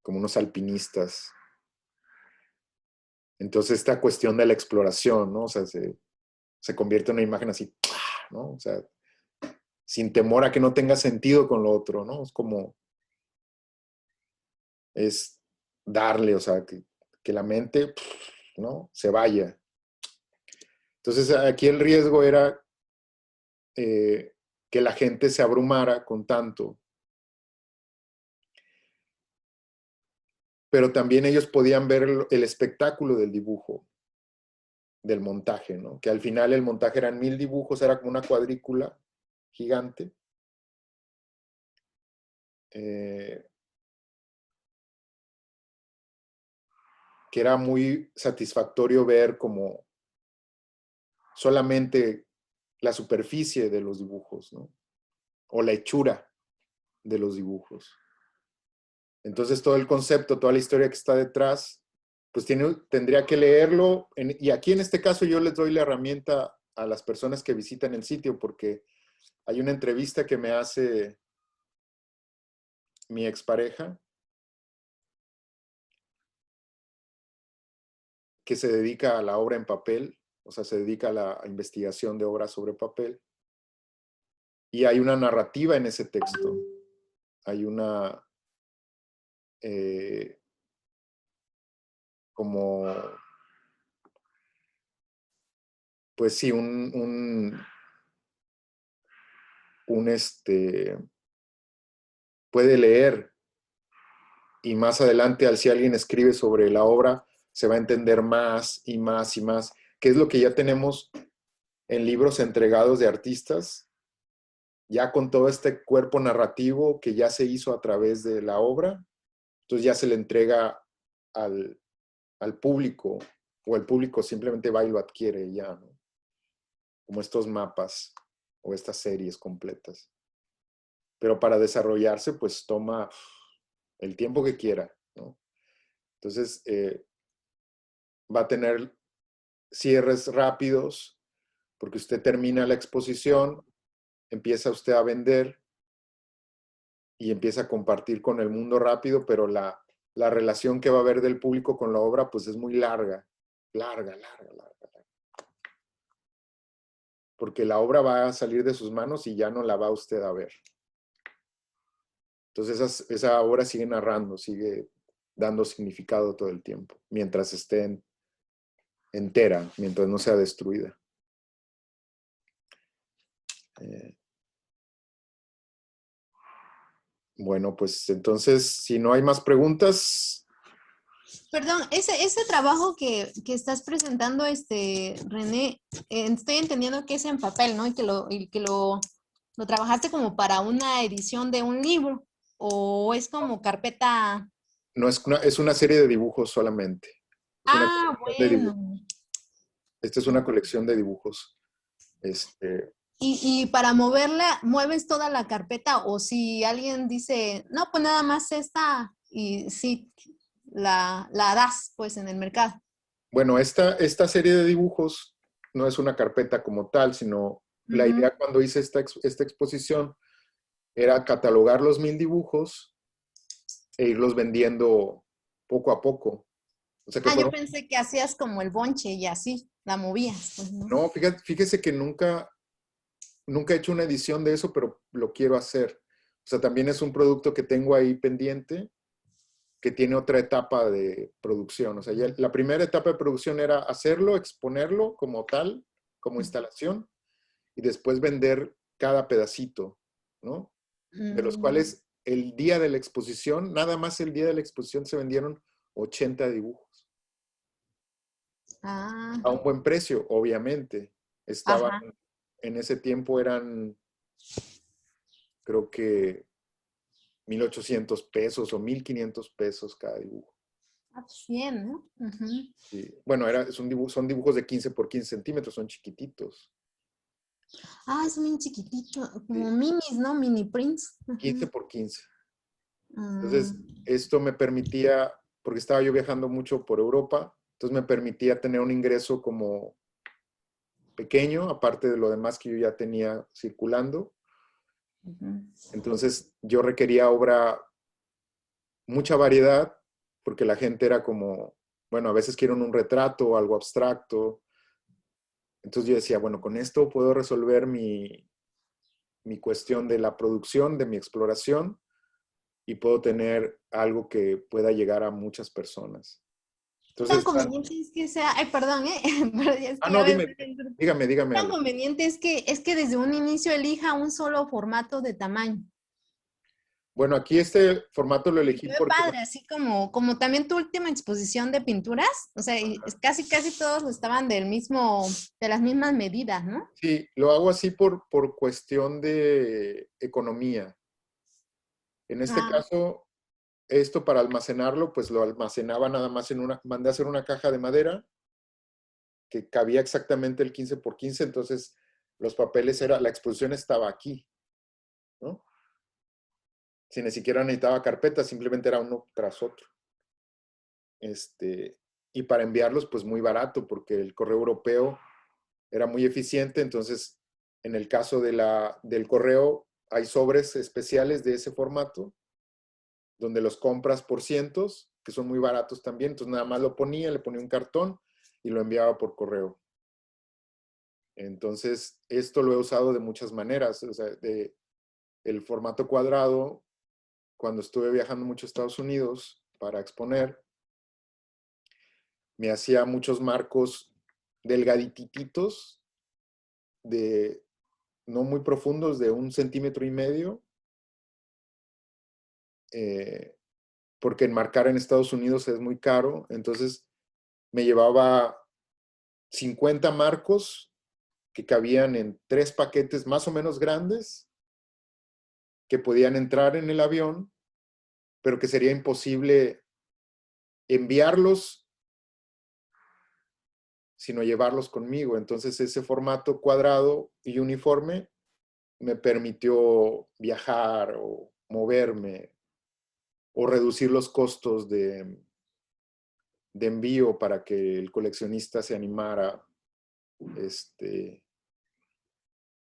Speaker 1: como unos alpinistas. Entonces esta cuestión de la exploración, ¿no? O sea, se convierte en una imagen así, ¿no? O sea, sin temor a que no tenga sentido con lo otro, ¿no? Es darle, o sea, que la mente, ¿no? Se vaya. Entonces aquí el riesgo era que la gente se abrumara con tanto. Pero también ellos podían ver el espectáculo del dibujo, del montaje, ¿no? Que al final el montaje eran 1000 dibujos, era como una cuadrícula gigante. Que era muy satisfactorio ver como solamente la superficie de los dibujos, ¿no? O la hechura de los dibujos. Entonces todo el concepto, toda la historia que está detrás, pues tendría que leerlo. Y aquí en este caso yo les doy la herramienta a las personas que visitan el sitio, porque hay una entrevista que me hace mi expareja, que se dedica a la obra en papel, o sea, se dedica a la investigación de obras sobre papel. Y hay una narrativa en ese texto. Hay una, como, pues sí, puede leer y más adelante, si alguien escribe sobre la obra, se va a entender más y más y más, que es lo que ya tenemos en libros entregados de artistas, ya con todo este cuerpo narrativo que ya se hizo a través de la obra, entonces ya se le entrega al público, o el público simplemente va y lo adquiere ya, ¿no? Como estos mapas o estas series completas. Pero para desarrollarse, pues toma el tiempo que quiera, ¿no? Entonces, va a tener cierres rápidos, porque usted termina la exposición, empieza usted a vender y empieza a compartir con el mundo rápido, pero la relación que va a haber del público con la obra, pues es muy larga. Porque la obra va a salir de sus manos y ya no la va usted a ver. Entonces esa obra sigue narrando, sigue dando significado todo el tiempo, mientras esté entera, mientras no sea destruida. Bueno, pues entonces, si no hay más preguntas.
Speaker 6: Perdón, ese trabajo que estás presentando, René, estoy entendiendo que es en papel, ¿no? Y que lo trabajaste como para una edición de un libro, o es como carpeta.
Speaker 1: No, es una serie de dibujos solamente. Es una
Speaker 6: Ah,
Speaker 1: colección de dibujos.
Speaker 6: bueno.
Speaker 1: Esta es una colección de dibujos.
Speaker 6: Y para moverla, ¿mueves toda la carpeta? O si alguien dice, no, pues nada más esta, y sí, la das pues en el mercado.
Speaker 1: Bueno, esta serie de dibujos no es una carpeta como tal, sino la
Speaker 6: Ujú.
Speaker 1: idea cuando hice esta exposición era catalogar los 1000 dibujos e irlos vendiendo poco a poco. O sea que
Speaker 6: Ah, yo
Speaker 1: fueron...
Speaker 6: pensé que hacías como el bonche y así, la movías, pues, ¿no?
Speaker 1: No, fíjese que nunca he hecho una edición de eso, pero lo quiero hacer. O sea, también es un producto que tengo ahí pendiente, que tiene otra etapa de producción. O sea, ya la primera etapa de producción era hacerlo, exponerlo como tal, como instalación, y después vender cada pedacito, ¿no? De los
Speaker 6: Mm,
Speaker 1: cuales el día de la exposición, nada más el día de la exposición se vendieron 80 dibujos.
Speaker 6: ah,
Speaker 1: A un buen precio, obviamente. Estaban,
Speaker 6: ajá.
Speaker 1: en ese tiempo eran, creo que 1,800 pesos o 1,500 pesos cada dibujo.
Speaker 6: Ah, pues bien, ¿no? Ujú.
Speaker 1: Sí. Bueno, son dibujos de 15 por 15 centímetros, son chiquititos.
Speaker 6: Ah, es bien chiquitito, como
Speaker 1: Sí,
Speaker 6: minis, ¿no? Mini prints.
Speaker 1: 15
Speaker 6: Ujú.
Speaker 1: por 15.
Speaker 6: Mm,
Speaker 1: Entonces, esto me permitía, porque estaba yo viajando mucho por Europa, entonces me permitía tener un ingreso como pequeño, aparte de lo demás que yo ya tenía circulando.
Speaker 6: ujú.
Speaker 1: Entonces, yo requería mucha variedad, porque la gente era como, bueno, a veces quieren un retrato o algo abstracto. Entonces yo decía, bueno, con esto puedo resolver mi cuestión de la producción, de mi exploración, y puedo tener algo que pueda llegar a muchas personas.
Speaker 6: ¿Qué tan
Speaker 1: Entonces,
Speaker 6: conveniente es que sea? Ay, perdón, ¿eh? Pero es que
Speaker 1: no,
Speaker 6: ya ves.
Speaker 1: dígame
Speaker 6: Tan
Speaker 1: algo.
Speaker 6: conveniente es que desde un inicio elija un solo formato de tamaño.
Speaker 1: Bueno, aquí este formato lo
Speaker 6: Y
Speaker 1: elegí
Speaker 6: se ve
Speaker 1: porque,
Speaker 6: padre, así como también tu última exposición de pinturas, o sea, y casi todos estaban de las mismas medidas, ¿no?
Speaker 1: sí, lo hago así por cuestión de economía. En este
Speaker 6: Ah,
Speaker 1: caso, esto para almacenarlo, pues lo almacenaba nada más mandé a hacer una caja de madera que cabía exactamente el 15 por 15, entonces los papeles la exposición estaba aquí, ¿no? Si ni siquiera necesitaba carpeta, simplemente era uno tras otro. Y para enviarlos, pues muy barato, porque el correo europeo era muy eficiente, entonces en el caso del correo hay sobres especiales de ese formato, donde los compras por cientos, que son muy baratos también, entonces nada más le ponía un cartón y lo enviaba por correo. Entonces, esto lo he usado de muchas maneras, o sea, el formato cuadrado, cuando estuve viajando mucho a Estados Unidos para exponer, me hacía muchos marcos delgadititos, no muy profundos, de 1,5 centímetros, porque enmarcar en Estados Unidos es muy caro, entonces me llevaba 50 marcos que cabían en 3 paquetes más o menos grandes, que podían entrar en el avión, pero que sería imposible enviarlos sino llevarlos conmigo. Entonces ese formato cuadrado y uniforme me permitió viajar o moverme o reducir los costos de envío para que el coleccionista se animara,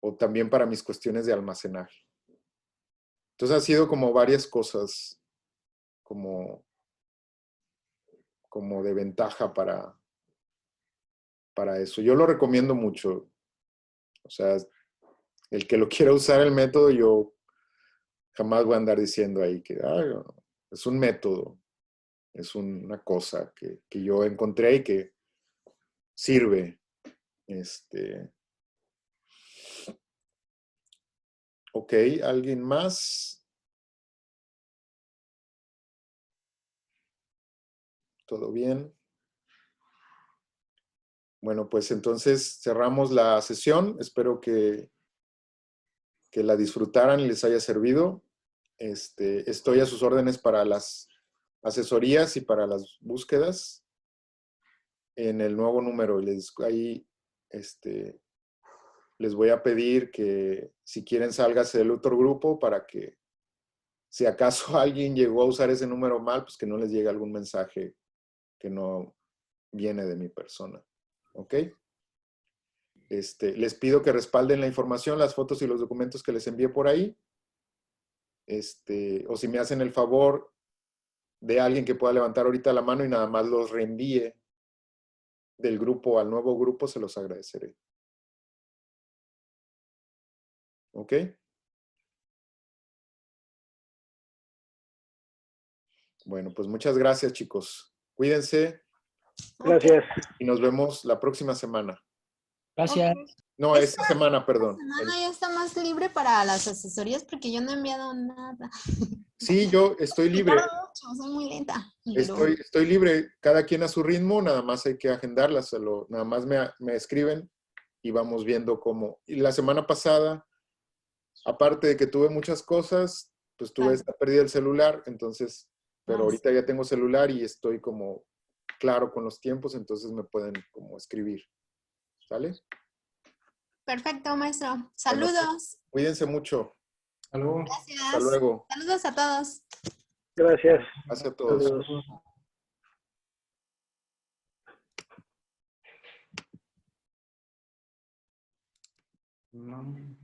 Speaker 1: o también para mis cuestiones de almacenaje. Entonces ha sido como varias cosas como de ventaja para eso. Yo lo recomiendo mucho. O sea, el que lo quiera usar el método, yo jamás voy a andar diciendo ahí que es un método, es una cosa que yo encontré y que sirve. Ok, ¿alguien más? ¿Todo bien? Bueno, pues entonces cerramos la sesión. Espero que la disfrutaran y les haya servido. Estoy a sus órdenes para las asesorías y para las búsquedas. en el nuevo número. Ahí les voy a pedir que si quieren sálgase del otro grupo para que si acaso alguien llegó a usar ese número mal, pues que no les llegue algún mensaje que no viene de mi persona. ¿Ok? Les pido que respalden la información, las fotos y los documentos que les envié por ahí. O si me hacen el favor de alguien que pueda levantar ahorita la mano y nada más los reenvíe del grupo al nuevo grupo, se los agradeceré. ¿Ok? Bueno, pues muchas gracias, chicos. Cuídense
Speaker 4: Gracias.
Speaker 1: y nos vemos la próxima semana.
Speaker 2: Gracias.
Speaker 6: Ok.
Speaker 1: No, esta semana, perdón.
Speaker 6: Semana ya está más libre para las asesorías porque yo no he enviado nada.
Speaker 1: Sí, yo estoy
Speaker 6: Me
Speaker 1: libre.
Speaker 6: tardo mucho, soy muy lenta. Pero
Speaker 1: Estoy libre, cada quien a su ritmo, nada más hay que agendarlas, nada más me escriben y vamos viendo cómo. Y la semana pasada, aparte de que tuve muchas cosas, pues tuve esta pérdida del celular, entonces, pero ahorita ya tengo celular y estoy como claro con los tiempos, entonces me pueden como escribir. ¿Sale?
Speaker 6: perfecto, maestro.
Speaker 1: Bueno,
Speaker 6: Saludos.
Speaker 1: cuídense mucho.
Speaker 5: Hasta luego.
Speaker 6: Gracias.
Speaker 1: Hasta luego.
Speaker 6: Saludos a todos.
Speaker 4: Gracias.
Speaker 1: Gracias a todos.
Speaker 4: Saludos.
Speaker 5: No.